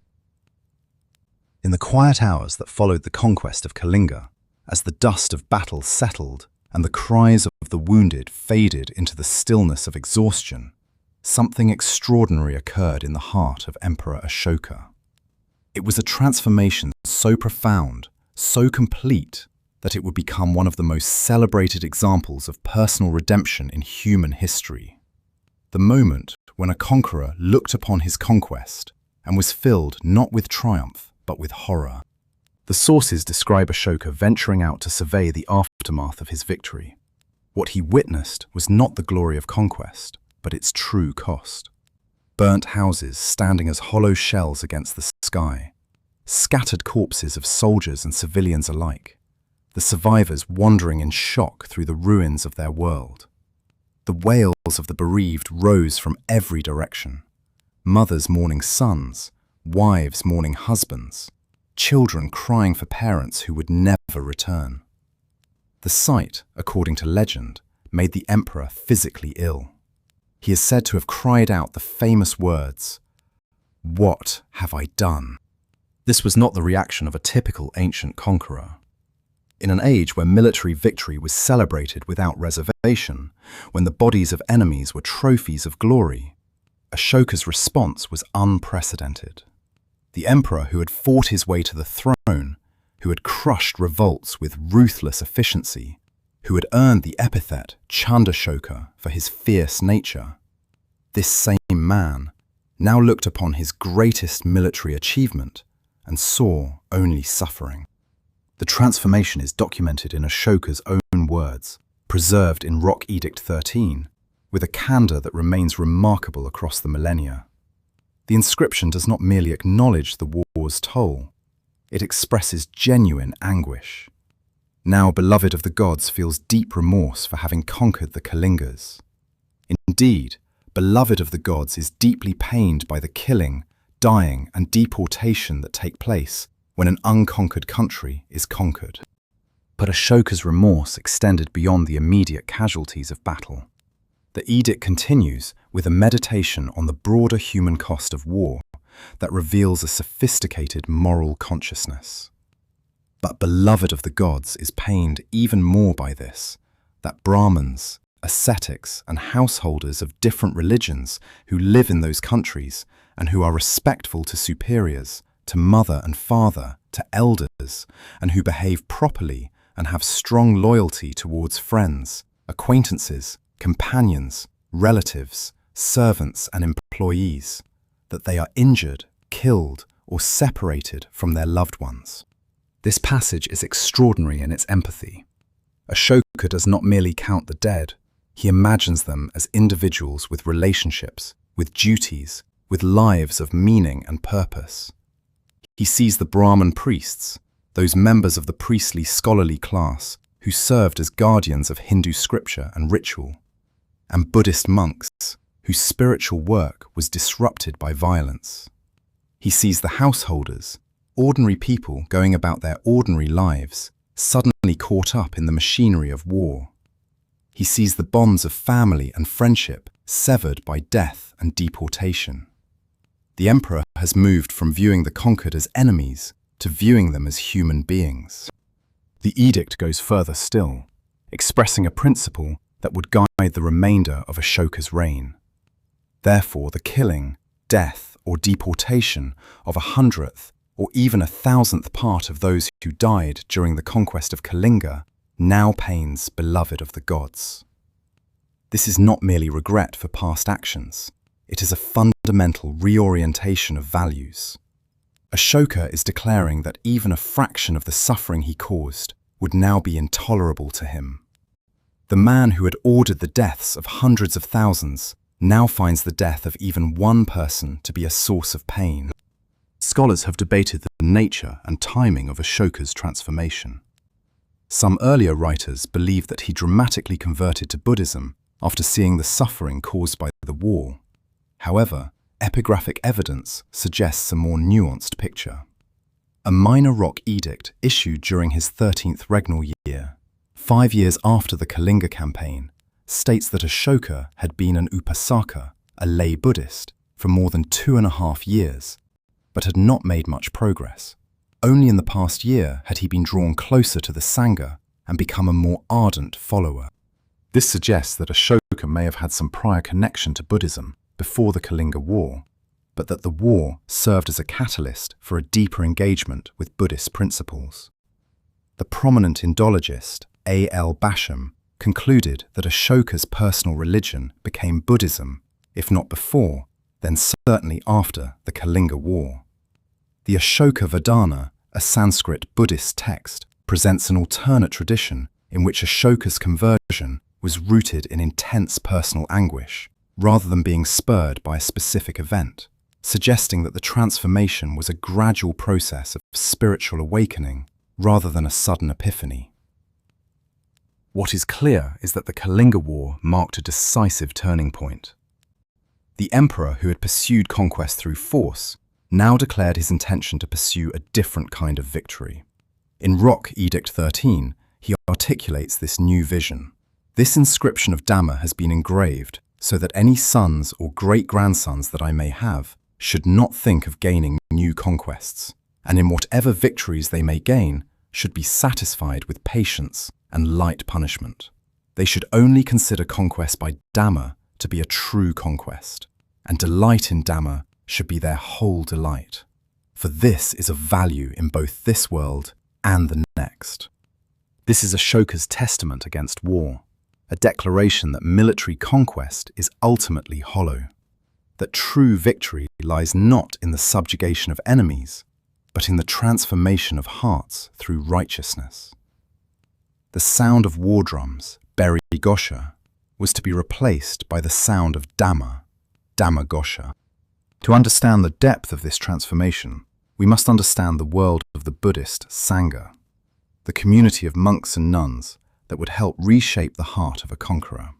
In the quiet hours that followed the conquest of Kalinga, as the dust of battle settled and the cries of the wounded faded into the stillness of exhaustion, something extraordinary occurred in the heart of Emperor Ashoka. It was a transformation so profound, so complete, that it would become one of the most celebrated examples of personal redemption in human history. The moment when a conqueror looked upon his conquest and was filled not with triumph, but with horror. The sources describe Ashoka venturing out to survey the aftermath of his victory. What he witnessed was not the glory of conquest, but its true cost. Burnt houses standing as hollow shells against the sky, scattered corpses of soldiers and civilians alike, the survivors wandering in shock through the ruins of their world. The wails of the bereaved rose from every direction. Mothers mourning sons, wives mourning husbands, children crying for parents who would never return. The sight, according to legend, made the emperor physically ill. He is said to have cried out the famous words, "What have I done?" This was not the reaction of a typical ancient conqueror. In an age where military victory was celebrated without reservation, when the bodies of enemies were trophies of glory, Ashoka's response was unprecedented. The emperor who had fought his way to the throne, who had crushed revolts with ruthless efficiency, who had earned the epithet Chandashoka for his fierce nature, this same man now looked upon his greatest military achievement and saw only suffering. The transformation is documented in Ashoka's own words, preserved in Rock Edict 13, with a candor that remains remarkable across the millennia. The inscription does not merely acknowledge the war's toll, it expresses genuine anguish. Now, beloved of the gods feels deep remorse for having conquered the Kalingas. Indeed, beloved of the gods is deeply pained by the killing, dying, and deportation that take place when an unconquered country is conquered. But Ashoka's remorse extended beyond the immediate casualties of battle. The edict continues with a meditation on the broader human cost of war that reveals a sophisticated moral consciousness. But beloved of the gods is pained even more by this, that Brahmins, ascetics, and householders of different religions who live in those countries and who are respectful to superiors, to mother and father, to elders, and who behave properly and have strong loyalty towards friends, acquaintances, companions, relatives, servants and employees, that they are injured, killed, or separated from their loved ones. This passage is extraordinary in its empathy. Ashoka does not merely count the dead, he imagines them as individuals with relationships, with duties, with lives of meaning and purpose. He sees the Brahmin priests, those members of the priestly scholarly class who served as guardians of Hindu scripture and ritual, and Buddhist monks whose spiritual work was disrupted by violence. He sees the householders, ordinary people going about their ordinary lives, suddenly caught up in the machinery of war. He sees the bonds of family and friendship severed by death and deportation. The emperor has moved from viewing the conquered as enemies to viewing them as human beings. The edict goes further still, expressing a principle that would guide the remainder of Ashoka's reign. Therefore, the killing, death, or deportation of 100th or even 1,000th part of those who died during the conquest of Kalinga now pains beloved of the gods. This is not merely regret for past actions, it is a fundamental reorientation of values. Ashoka is declaring that even a fraction of the suffering he caused would now be intolerable to him. The man who had ordered the deaths of hundreds of thousands now finds the death of even one person to be a source of pain. Scholars have debated the nature and timing of Ashoka's transformation. Some earlier writers believe that he dramatically converted to Buddhism after seeing the suffering caused by the war. However, epigraphic evidence suggests a more nuanced picture. A minor rock edict issued during his 13th regnal year, 5 years after the Kalinga campaign, states that Ashoka had been an upasaka, a lay Buddhist, for more than 2.5 years, but had not made much progress. Only in the past year had he been drawn closer to the Sangha and become a more ardent follower. This suggests that Ashoka may have had some prior connection to Buddhism before the Kalinga War, but that the war served as a catalyst for a deeper engagement with Buddhist principles. The prominent Indologist A. L. Basham concluded that Ashoka's personal religion became Buddhism, if not before, then certainly after the Kalinga War. The Ashoka Vedana, a Sanskrit Buddhist text, presents an alternate tradition in which Ashoka's conversion was rooted in intense personal anguish, rather than being spurred by a specific event, suggesting that the transformation was a gradual process of spiritual awakening rather than a sudden epiphany. What is clear is that the Kalinga War marked a decisive turning point. The emperor who had pursued conquest through force now declared his intention to pursue a different kind of victory. In Rock Edict 13, he articulates this new vision. This inscription of Dhamma has been engraved so that any sons or great-grandsons that I may have should not think of gaining new conquests, and in whatever victories they may gain, should be satisfied with patience and light punishment. They should only consider conquest by Dhamma to be a true conquest, and delight in Dhamma should be their whole delight, for this is of value in both this world and the next. This is Ashoka's testament against war, a declaration that military conquest is ultimately hollow, that true victory lies not in the subjugation of enemies, but in the transformation of hearts through righteousness. The sound of war drums, Beri Ghosha, was to be replaced by the sound of Dhamma, Dhamma Ghosha. To understand the depth of this transformation, we must understand the world of the Buddhist Sangha, the community of monks and nuns that would help reshape the heart of a conqueror.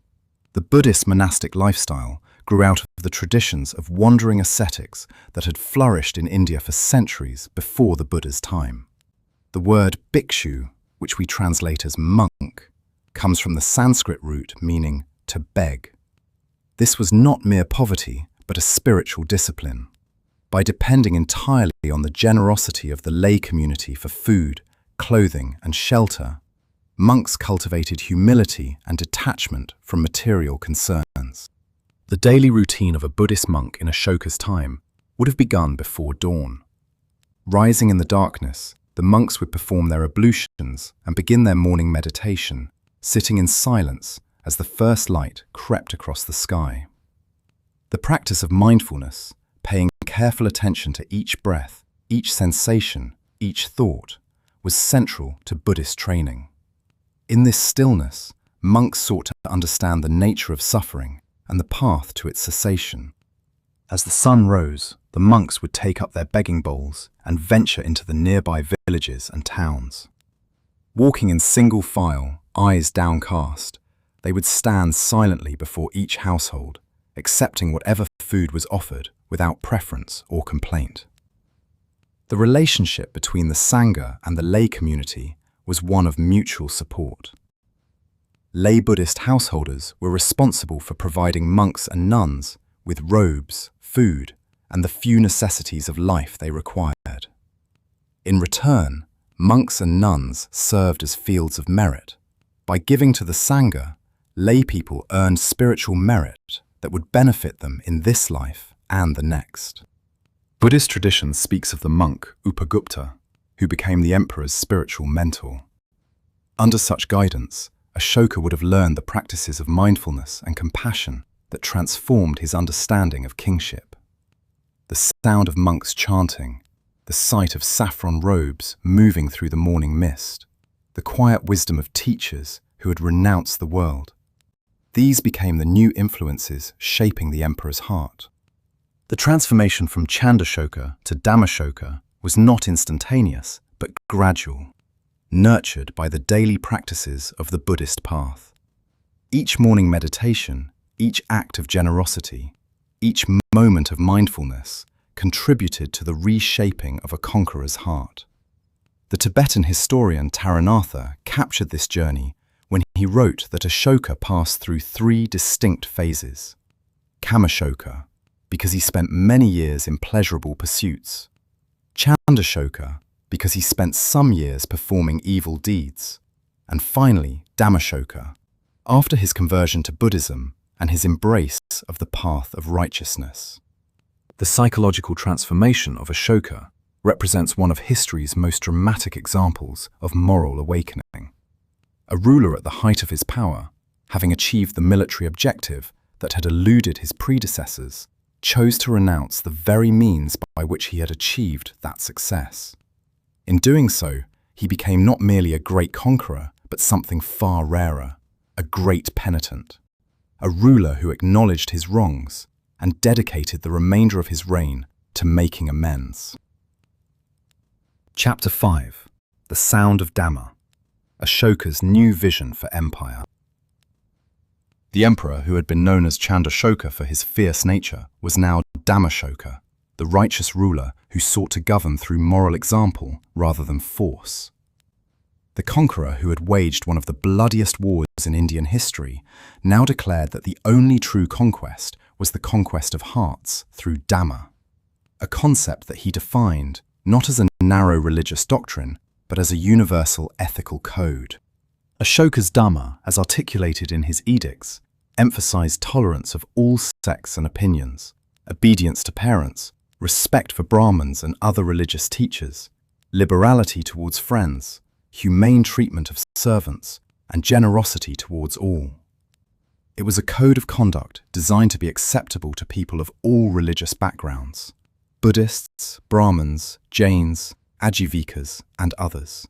The Buddhist monastic lifestyle grew out of the traditions of wandering ascetics that had flourished in India for centuries before the Buddha's time. The word bhikshu, which we translate as monk, comes from the Sanskrit root meaning to beg. This was not mere poverty, but a spiritual discipline. By depending entirely on the generosity of the lay community for food, clothing, and shelter, monks cultivated humility and detachment from material concerns. The daily routine of a Buddhist monk in Ashoka's time would have begun before dawn. Rising in the darkness, The monks would perform their ablutions and begin their morning meditation, sitting in silence as the first light crept across the sky. The practice of mindfulness, paying careful attention to each breath, each sensation, each thought, was central to Buddhist training. In this stillness, monks sought to understand the nature of suffering and the path to its cessation. As the sun rose, the monks would take up their begging bowls and venture into the nearby villages and towns. Walking in single file, eyes downcast, they would stand silently before each household, accepting whatever food was offered without preference or complaint. The relationship between the Sangha and the lay community was one of mutual support. Lay Buddhist householders were responsible for providing monks and nuns with robes, food, and the few necessities of life they required. In return, monks and nuns served as fields of merit. By giving to the Sangha, lay people earned spiritual merit that would benefit them in this life and the next. Buddhist tradition speaks of the monk Upagupta, who became the emperor's spiritual mentor. Under such guidance, Ashoka would have learned the practices of mindfulness and compassion that transformed his understanding of kingship. The sound of monks chanting, the sight of saffron robes moving through the morning mist, the quiet wisdom of teachers who had renounced the world. These became the new influences shaping the emperor's heart. The transformation from Chandashoka to Dhammashoka was not instantaneous, but gradual, nurtured by the daily practices of the Buddhist path. Each morning meditation, each act of generosity, each moment of mindfulness contributed to the reshaping of a conqueror's heart. The Tibetan historian Taranatha captured this journey when he wrote that Ashoka passed through 3 distinct phases. Kamashoka, because he spent many years in pleasurable pursuits. Chandashoka, because he spent some years performing evil deeds. And finally, Dhammashoka, after his conversion to Buddhism and his embrace of the path of righteousness. The psychological transformation of Ashoka represents one of history's most dramatic examples of moral awakening. A ruler at the height of his power, having achieved the military objective that had eluded his predecessors, chose to renounce the very means by which he had achieved that success. In doing so, he became not merely a great conqueror, but something far rarer, a great penitent, a ruler who acknowledged his wrongs and dedicated the remainder of his reign to making amends. Chapter 5. The Sound of Dhamma. Ashoka's new vision for empire. The emperor, who had been known as Chandashoka for his fierce nature, was now Dhammashoka, the righteous ruler who sought to govern through moral example rather than force. The conqueror, who had waged one of the bloodiest wars in Indian history, now declared that the only true conquest was the conquest of hearts through Dhamma, a concept that he defined not as a narrow religious doctrine, but as a universal ethical code. Ashoka's Dhamma, as articulated in his edicts, emphasized tolerance of all sects and opinions, obedience to parents, respect for Brahmins and other religious teachers, liberality towards friends, humane treatment of servants, and generosity towards all. It was a code of conduct designed to be acceptable to people of all religious backgrounds: Buddhists, Brahmins, Jains, Ajivikas, and others.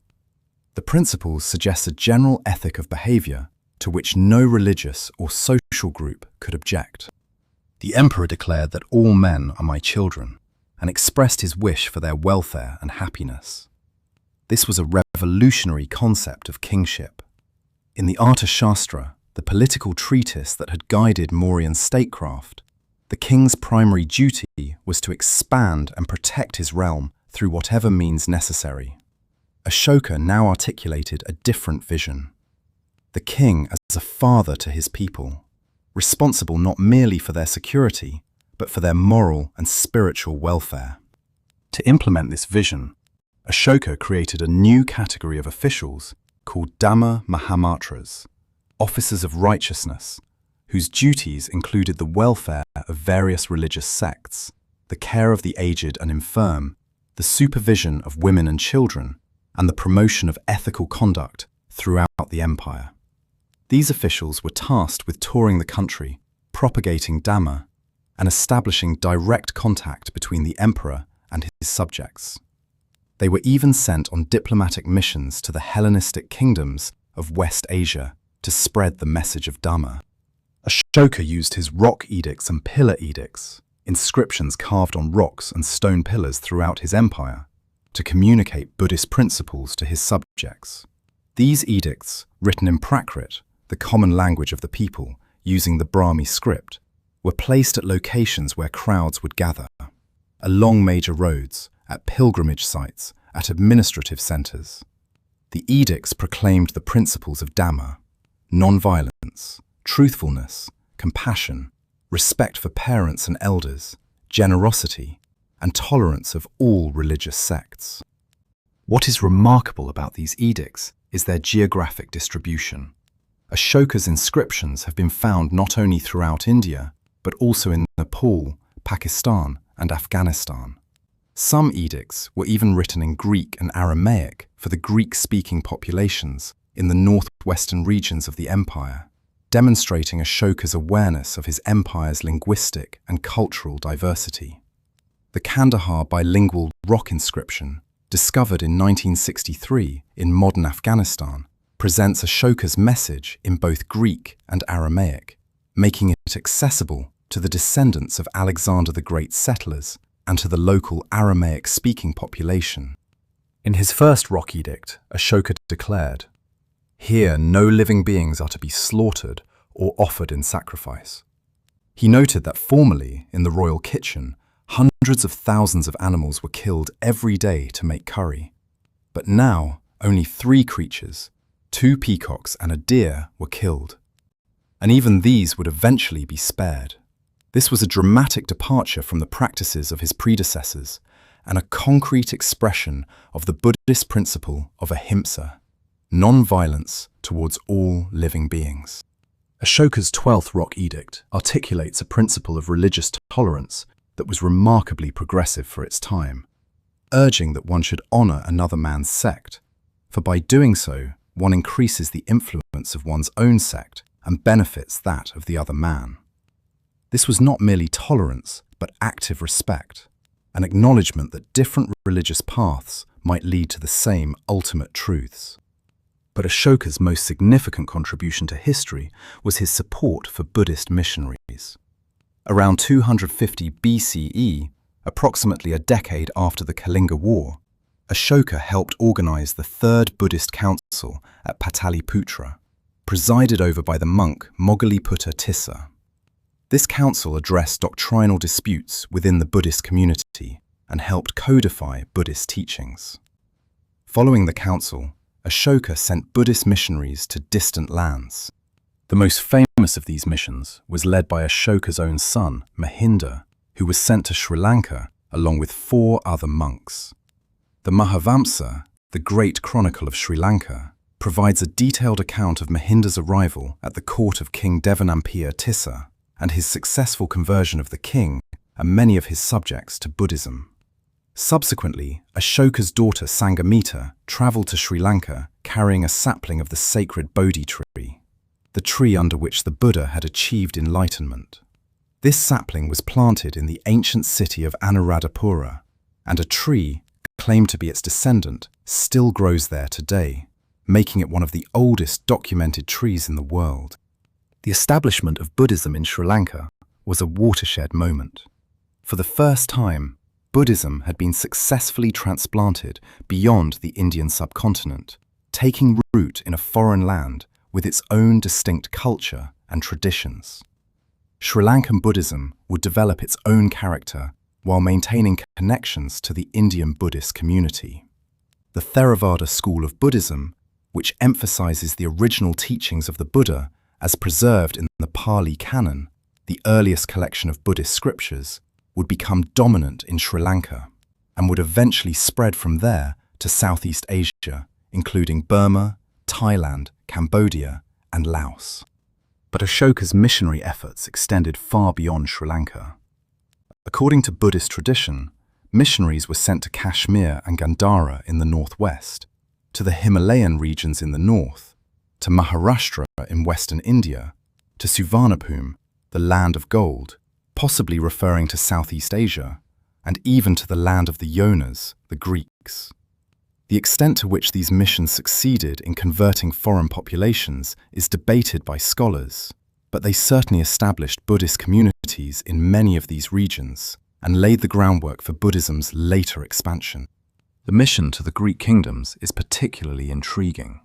The principles suggest a general ethic of behavior to which no religious or social group could object. The emperor declared that all men are my children and expressed his wish for their welfare and happiness. This was a revolutionary concept of kingship. In the Arthashastra, the political treatise that had guided Mauryan statecraft, the king's primary duty was to expand and protect his realm through whatever means necessary. Ashoka now articulated a different vision. The king as a father to his people, responsible not merely for their security, but for their moral and spiritual welfare. To implement this vision, Ashoka created a new category of officials called Dhamma Mahamatras, officers of righteousness, whose duties included the welfare of various religious sects, the care of the aged and infirm, the supervision of women and children, and the promotion of ethical conduct throughout the empire. These officials were tasked with touring the country, propagating Dhamma, and establishing direct contact between the emperor and his subjects. They were even sent on diplomatic missions to the Hellenistic kingdoms of West Asia to spread the message of Dhamma. Ashoka used his rock edicts and pillar edicts, inscriptions carved on rocks and stone pillars throughout his empire, to communicate Buddhist principles to his subjects. These edicts, written in Prakrit, the common language of the people, using the Brahmi script, were placed at locations where crowds would gather, along major roads, at pilgrimage sites, at administrative centres. The edicts proclaimed the principles of Dhamma: non-violence, truthfulness, compassion, respect for parents and elders, generosity, and tolerance of all religious sects. What is remarkable about these edicts is their geographic distribution. Ashoka's inscriptions have been found not only throughout India, but also in Nepal, Pakistan, and Afghanistan. Some edicts were even written in Greek and Aramaic for the Greek-speaking populations in the northwestern regions of the empire, demonstrating Ashoka's awareness of his empire's linguistic and cultural diversity. The Kandahar bilingual rock inscription, discovered in 1963 in modern Afghanistan, presents Ashoka's message in both Greek and Aramaic, making it accessible to the descendants of Alexander the Great's settlers and to the local Aramaic-speaking population. In his first rock edict, Ashoka declared, "Here no living beings are to be slaughtered or offered in sacrifice." He noted that formerly, in the royal kitchen, hundreds of thousands of animals were killed every day to make curry. But now, only 3 creatures, 2 peacocks and a deer, were killed. And even these would eventually be spared. This was a dramatic departure from the practices of his predecessors and a concrete expression of the Buddhist principle of ahimsa, non-violence towards all living beings. Ashoka's 12th rock edict articulates a principle of religious tolerance that was remarkably progressive for its time, urging that one should honor another man's sect, for by doing so, one increases the influence of one's own sect and benefits that of the other man. This was not merely tolerance, but active respect, an acknowledgement that different religious paths might lead to the same ultimate truths. But Ashoka's most significant contribution to history was his support for Buddhist missionaries. Around 250 BCE, approximately a decade after the Kalinga War, Ashoka helped organize the Third Buddhist Council at Pataliputra, presided over by the monk Pataliputra Tissa. This council addressed doctrinal disputes within the Buddhist community and helped codify Buddhist teachings. Following the council, Ashoka sent Buddhist missionaries to distant lands. The most famous of these missions was led by Ashoka's own son, Mahinda, who was sent to Sri Lanka along with 4 other monks. The Mahavamsa, the Great Chronicle of Sri Lanka, provides a detailed account of Mahinda's arrival at the court of King Devanampiya Tissa and his successful conversion of the king and many of his subjects to Buddhism. Subsequently, Ashoka's daughter Sanghamitta travelled to Sri Lanka carrying a sapling of the sacred Bodhi tree, the tree under which the Buddha had achieved enlightenment. This sapling was planted in the ancient city of Anuradhapura, and a tree, claimed to be its descendant, still grows there today, making it one of the oldest documented trees in the world. The establishment of Buddhism in Sri Lanka was a watershed moment. For the first time, Buddhism had been successfully transplanted beyond the Indian subcontinent, taking root in a foreign land with its own distinct culture and traditions. Sri Lankan Buddhism would develop its own character while maintaining connections to the Indian Buddhist community. The Theravada school of Buddhism, which emphasizes the original teachings of the Buddha as preserved in the Pali Canon, the earliest collection of Buddhist scriptures, would become dominant in Sri Lanka and would eventually spread from there to Southeast Asia, including Burma, Thailand, Cambodia, and Laos. But Ashoka's missionary efforts extended far beyond Sri Lanka. According to Buddhist tradition, missionaries were sent to Kashmir and Gandhara in the northwest, to the Himalayan regions in the north, to Maharashtra in western India, to Suvarnabhumi, the land of gold, possibly referring to Southeast Asia, and even to the land of the Yonas, the Greeks. The extent to which these missions succeeded in converting foreign populations is debated by scholars, but they certainly established Buddhist communities in many of these regions and laid the groundwork for Buddhism's later expansion. The mission to the Greek kingdoms is particularly intriguing.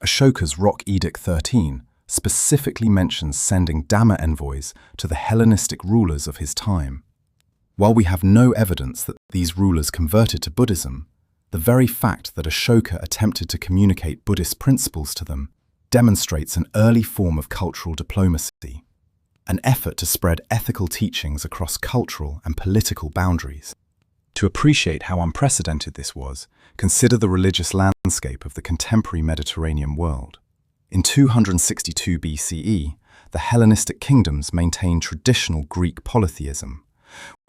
Ashoka's Rock Edict 13 specifically mentions sending Dhamma envoys to the Hellenistic rulers of his time. While we have no evidence that these rulers converted to Buddhism, the very fact that Ashoka attempted to communicate Buddhist principles to them demonstrates an early form of cultural diplomacy, an effort to spread ethical teachings across cultural and political boundaries. To appreciate how unprecedented this was, consider the religious landscape of the contemporary Mediterranean world. In 262 BCE, the Hellenistic kingdoms maintained traditional Greek polytheism,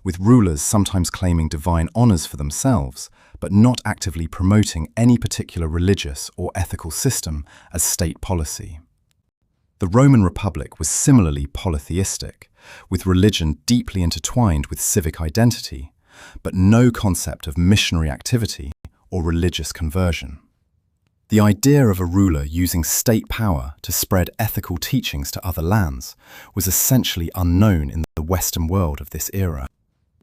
with rulers sometimes claiming divine honors for themselves, but not actively promoting any particular religious or ethical system as state policy. The Roman Republic was similarly polytheistic, with religion deeply intertwined with civic identity, but no concept of missionary activity or religious conversion. The idea of a ruler using state power to spread ethical teachings to other lands was essentially unknown in the Western world of this era.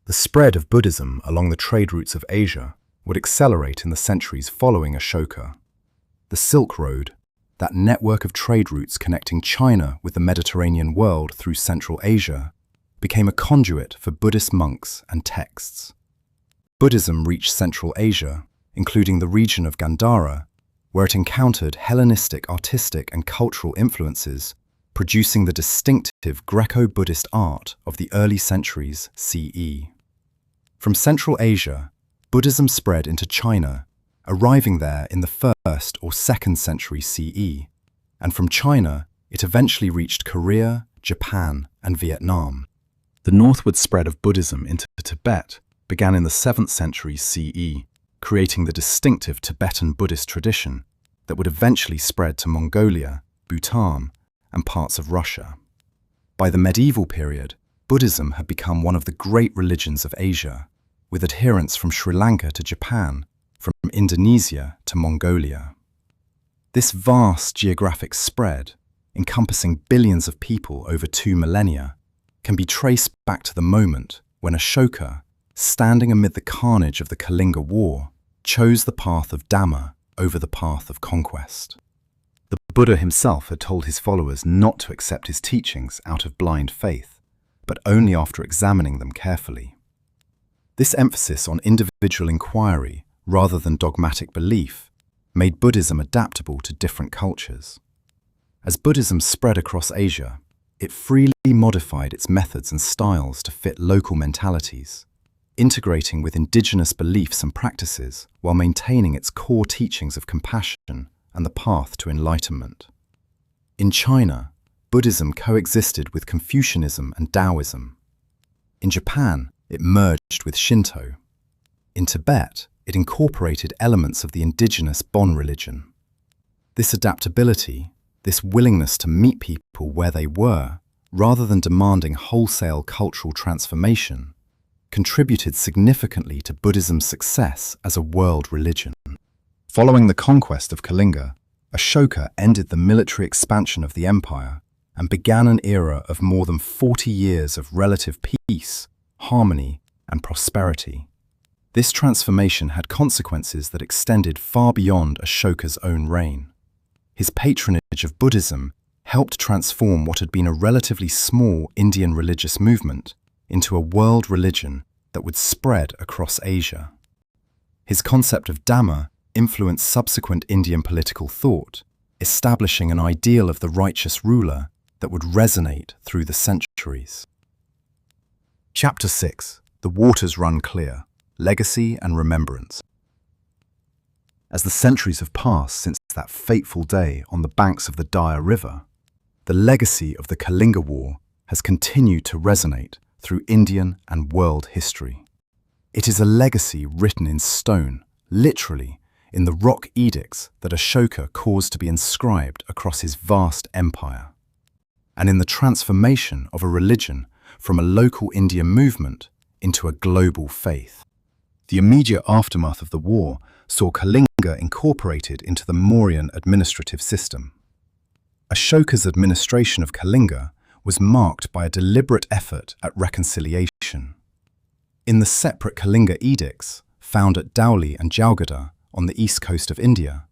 The spread of Buddhism along the trade routes of Asia would accelerate in the centuries following Ashoka. The Silk Road, that network of trade routes connecting China with the Mediterranean world through Central Asia, became a conduit for Buddhist monks and texts. Buddhism reached Central Asia, including the region of Gandhara, where it encountered Hellenistic artistic and cultural influences, producing the distinctive Greco-Buddhist art of the early centuries CE. From Central Asia, Buddhism spread into China, arriving there in the 1st or 2nd century CE, and from China it eventually reached Korea, Japan, and Vietnam. The northward spread of Buddhism into Tibet began in the 7th century CE, creating the distinctive Tibetan Buddhist tradition that would eventually spread to Mongolia, Bhutan, and parts of Russia. By the medieval period, Buddhism had become one of the great religions of Asia, with adherents from Sri Lanka to Japan, from Indonesia to Mongolia. This vast geographic spread, encompassing billions of people over 2 millennia, can be traced back to the moment when Ashoka, standing amid the carnage of the Kalinga War, chose the path of Dhamma over the path of conquest. The Buddha himself had told his followers not to accept his teachings out of blind faith, but only after examining them carefully. This emphasis on individual inquiry rather than dogmatic belief made Buddhism adaptable to different cultures. As Buddhism spread across Asia, it freely modified its methods and styles to fit local mentalities, integrating with indigenous beliefs and practices while maintaining its core teachings of compassion and the path to enlightenment. In China, Buddhism coexisted with Confucianism and Taoism. In Japan, it merged with Shinto. In Tibet, it incorporated elements of the indigenous Bon religion. This adaptability, this willingness to meet people where they were, rather than demanding wholesale cultural transformation, contributed significantly to Buddhism's success as a world religion. Following the conquest of Kalinga, Ashoka ended the military expansion of the empire and began an era of more than 40 years of relative peace, harmony, and prosperity. This transformation had consequences that extended far beyond Ashoka's own reign. His patronage of Buddhism helped transform what had been a relatively small Indian religious movement into a world religion that would spread across Asia. His concept of Dhamma influenced subsequent Indian political thought, establishing an ideal of the righteous ruler that would resonate through the centuries. Chapter 6. The Waters Run Clear. Legacy and Remembrance. As the centuries have passed since that fateful day on the banks of the Daya River, the legacy of the Kalinga War has continued to resonate through Indian and world history. It is a legacy written in stone, literally, in the rock edicts that Ashoka caused to be inscribed across his vast empire, and in the transformation of a religion from a local Indian movement into a global faith. The immediate aftermath of the war saw Kalinga incorporated into the Mauryan administrative system. Ashoka's administration of Kalinga was marked by a deliberate effort at reconciliation. In the separate Kalinga edicts, found at Dhauli and Jalgada on the east coast of India,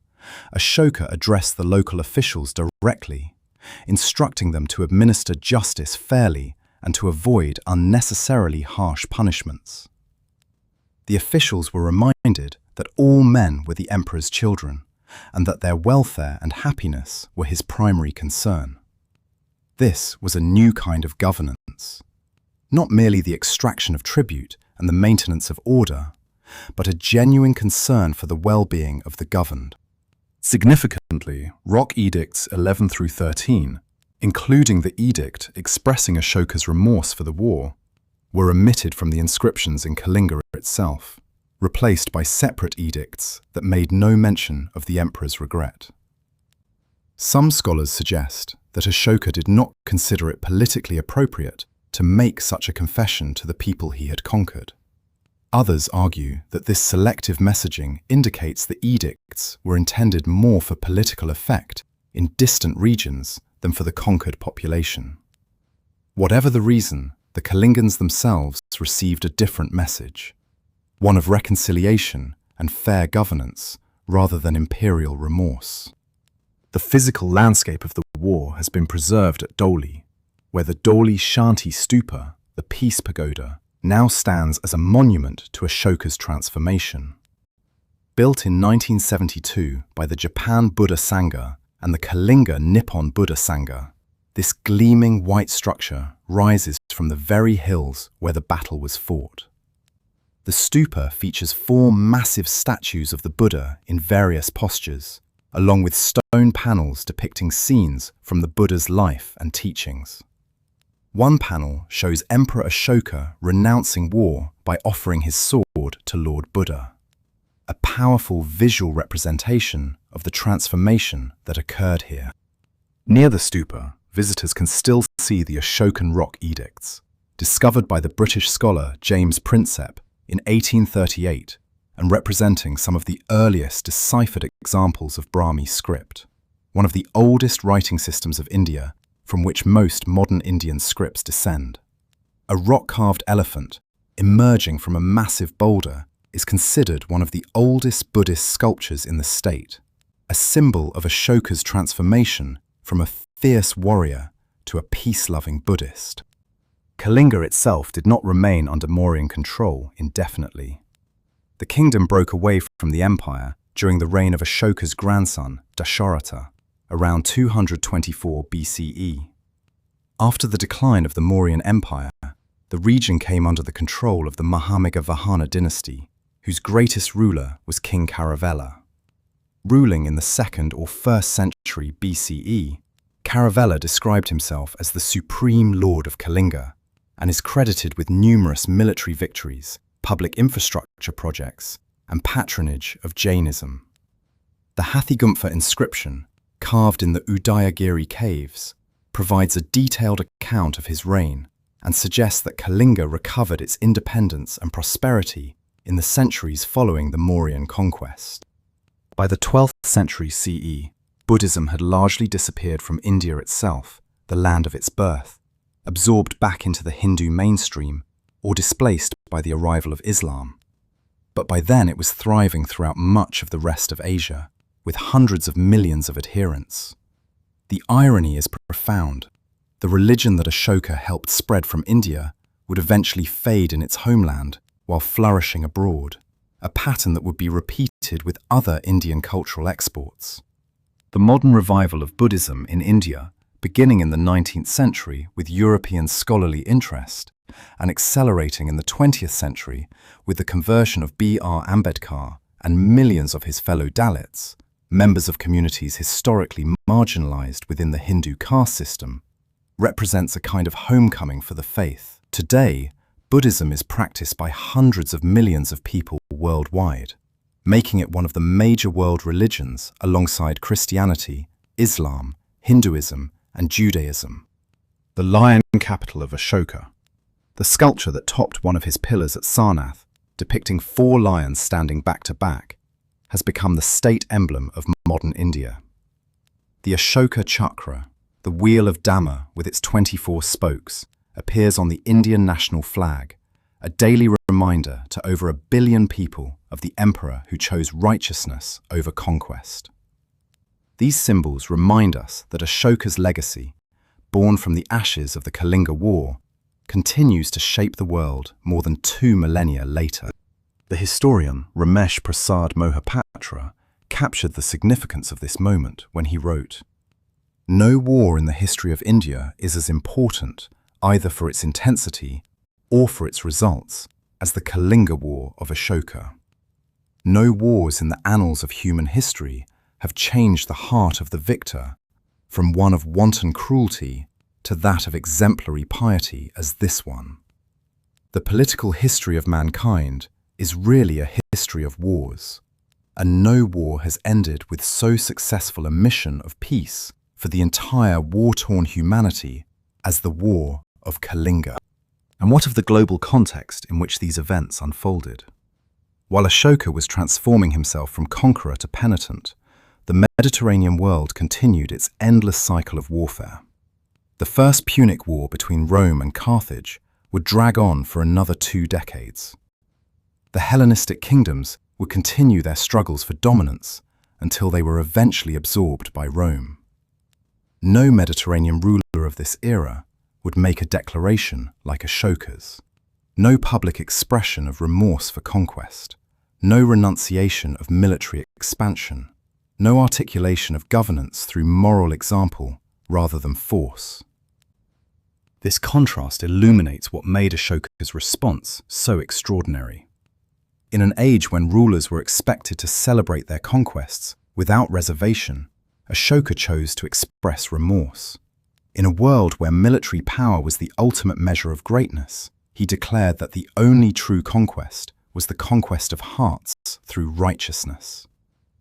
Ashoka addressed the local officials directly, instructing them to administer justice fairly and to avoid unnecessarily harsh punishments. The officials were reminded that all men were the emperor's children, and that their welfare and happiness were his primary concern. This was a new kind of governance, not merely the extraction of tribute and the maintenance of order, but a genuine concern for the well-being of the governed. Significantly, Rock Edicts 11 through 13, including the edict expressing Ashoka's remorse for the war, were omitted from the inscriptions in Kalinga itself, replaced by separate edicts that made no mention of the emperor's regret. Some scholars suggest that Ashoka did not consider it politically appropriate to make such a confession to the people he had conquered. Others argue that this selective messaging indicates the edicts were intended more for political effect in distant regions than for the conquered population. Whatever the reason, the Kalingans themselves received a different message, one of reconciliation and fair governance rather than imperial remorse. The physical landscape of the war has been preserved at Dhauli, where the Dhauli Shanti Stupa, the Peace Pagoda, now stands as a monument to Ashoka's transformation. Built in 1972 by the Japan Buddha Sangha and the Kalinga Nippon Buddha Sangha, this gleaming white structure rises from the very hills where the battle was fought. The stupa features 4 massive statues of the Buddha in various postures, along with stone panels depicting scenes from the Buddha's life and teachings. One panel shows Emperor Ashoka renouncing war by offering his sword to Lord Buddha, a powerful visual representation of the transformation that occurred here. Near the stupa, visitors can still see the Ashokan rock edicts, discovered by the British scholar James Prinsep in 1838 and representing some of the earliest deciphered examples of Brahmi script, one of the oldest writing systems of India from which most modern Indian scripts descend. A rock-carved elephant emerging from a massive boulder is considered one of the oldest Buddhist sculptures in the state, a symbol of Ashoka's transformation from a fierce warrior to a peace-loving Buddhist. Kalinga itself did not remain under Mauryan control indefinitely. The kingdom broke away from the empire during the reign of Ashoka's grandson, Dasharatha, around 224 BCE. After the decline of the Mauryan Empire, the region came under the control of the Mahameghavahana dynasty, whose greatest ruler was King Kharavela. Ruling in the 2nd or 1st century BCE, Kharavela described himself as the supreme lord of Kalinga and is credited with numerous military victories, public infrastructure projects, and patronage of Jainism. The Hathigumpha inscription, carved in the Udayagiri caves, provides a detailed account of his reign and suggests that Kalinga recovered its independence and prosperity in the centuries following the Mauryan conquest. By the 12th century CE, Buddhism had largely disappeared from India itself, the land of its birth, absorbed back into the Hindu mainstream or displaced by the arrival of Islam. But by then it was thriving throughout much of the rest of Asia, with hundreds of millions of adherents. The irony is profound. The religion that Ashoka helped spread from India would eventually fade in its homeland while flourishing abroad, a pattern that would be repeated with other Indian cultural exports. The modern revival of Buddhism in India, beginning in the 19th century with European scholarly interest, and accelerating in the 20th century with the conversion of B.R. Ambedkar and millions of his fellow Dalits, members of communities historically marginalized within the Hindu caste system, represents a kind of homecoming for the faith. Today, Buddhism is practiced by hundreds of millions of people worldwide. making it one of the major world religions alongside Christianity, Islam, Hinduism, and Judaism. The lion capital of Ashoka. The sculpture that topped one of his pillars at Sarnath, depicting 4 lions standing back to back, has become the state emblem of modern India. The Ashoka chakra, the wheel of Dhamma with its 24 spokes, appears on the Indian national flag, a daily reminder to over 1 billion people of the emperor who chose righteousness over conquest. These symbols remind us that Ashoka's legacy, born from the ashes of the Kalinga War, continues to shape the world more than 2 millennia later. The historian Ramesh Prasad Mohapatra captured the significance of this moment when he wrote, "No war in the history of India is as important, either for its intensity or for its results, as the Kalinga War of Ashoka. No wars in the annals of human history have changed the heart of the victor from one of wanton cruelty to that of exemplary piety as this one. The political history of mankind is really a history of wars, and no war has ended with so successful a mission of peace for the entire war-torn humanity as the War of Kalinga." And what of the global context in which these events unfolded? While Ashoka was transforming himself from conqueror to penitent, the Mediterranean world continued its endless cycle of warfare. The First Punic War between Rome and Carthage would drag on for another 2 decades. The Hellenistic kingdoms would continue their struggles for dominance until they were eventually absorbed by Rome. No Mediterranean ruler of this era would make a declaration like Ashoka's. No public expression of remorse for conquest, no renunciation of military expansion, no articulation of governance through moral example rather than force. This contrast illuminates what made Ashoka's response so extraordinary. In an age when rulers were expected to celebrate their conquests without reservation, Ashoka chose to express remorse. In a world where military power was the ultimate measure of greatness, he declared that the only true conquest was the conquest of hearts through righteousness.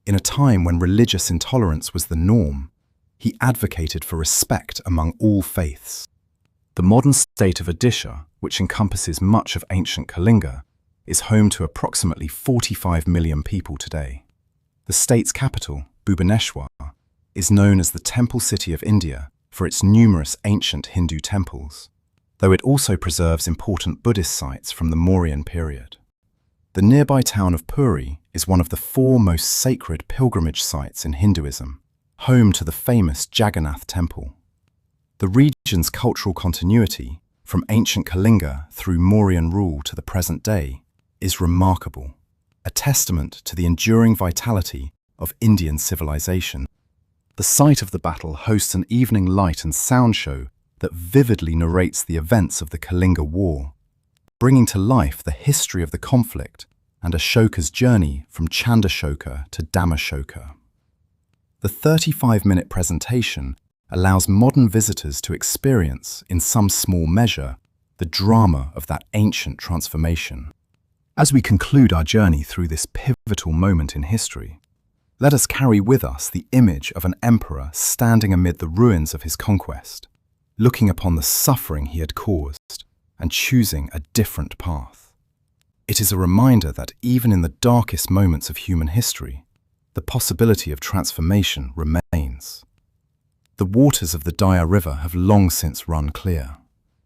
In a time when religious intolerance was the norm, he advocated for respect among all faiths. The modern state of Odisha, which encompasses much of ancient Kalinga, is home to approximately 45 million people today. The state's capital, Bhubaneswar, is known as the Temple City of India for its numerous ancient Hindu temples, though it also preserves important Buddhist sites from the Mauryan period. The nearby town of Puri is one of the 4 most sacred pilgrimage sites in Hinduism, home to the famous Jagannath Temple. The region's cultural continuity, from ancient Kalinga through Mauryan rule to the present day, is remarkable, a testament to the enduring vitality of Indian civilization. The site of the battle hosts an evening light and sound show that vividly narrates the events of the Kalinga War, bringing to life the history of the conflict and Ashoka's journey from Chandashoka to Dhammashoka. The 35-minute presentation allows modern visitors to experience, in some small measure, the drama of that ancient transformation. As we conclude our journey through this pivotal moment in history, let us carry with us the image of an emperor standing amid the ruins of his conquest, looking upon the suffering he had caused and choosing a different path. It is a reminder that even in the darkest moments of human history, the possibility of transformation remains. The waters of the Daya River have long since run clear.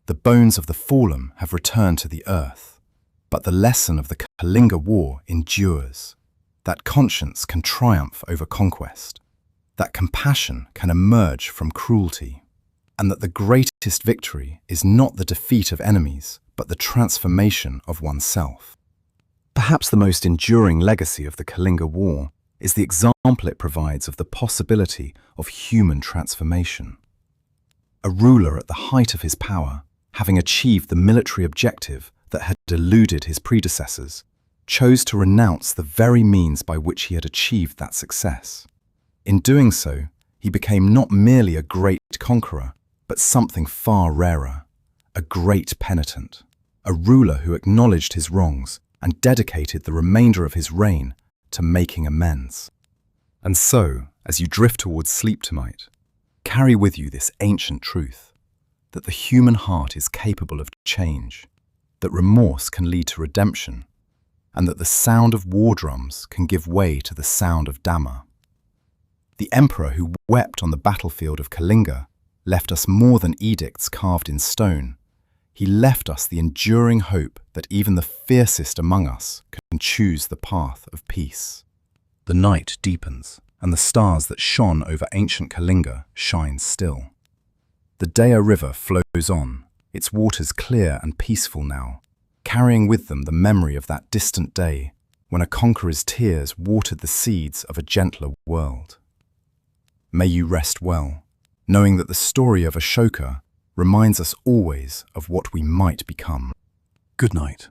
The bones of the fallen have returned to the earth, but the lesson of the Kalinga War endures. That conscience can triumph over conquest, that compassion can emerge from cruelty, and that the greatest victory is not the defeat of enemies, but the transformation of oneself. Perhaps the most enduring legacy of the Kalinga War is the example it provides of the possibility of human transformation. A ruler at the height of his power, having achieved the military objective that had eluded his predecessors, chose to renounce the very means by which he had achieved that success. In doing so, he became not merely a great conqueror, but something far rarer, a great penitent, a ruler who acknowledged his wrongs and dedicated the remainder of his reign to making amends. And so, as you drift towards sleep tonight, carry with you this ancient truth, that the human heart is capable of change, that remorse can lead to redemption, and that the sound of war drums can give way to the sound of Dhamma. The emperor who wept on the battlefield of Kalinga left us more than edicts carved in stone. He left us the enduring hope that even the fiercest among us can choose the path of peace. The night deepens, and the stars that shone over ancient Kalinga shine still. The Daya River flows on, its waters clear and peaceful now, carrying with them the memory of that distant day when a conqueror's tears watered the seeds of a gentler world. May you rest well, knowing that the story of Ashoka reminds us always of what we might become. Good night.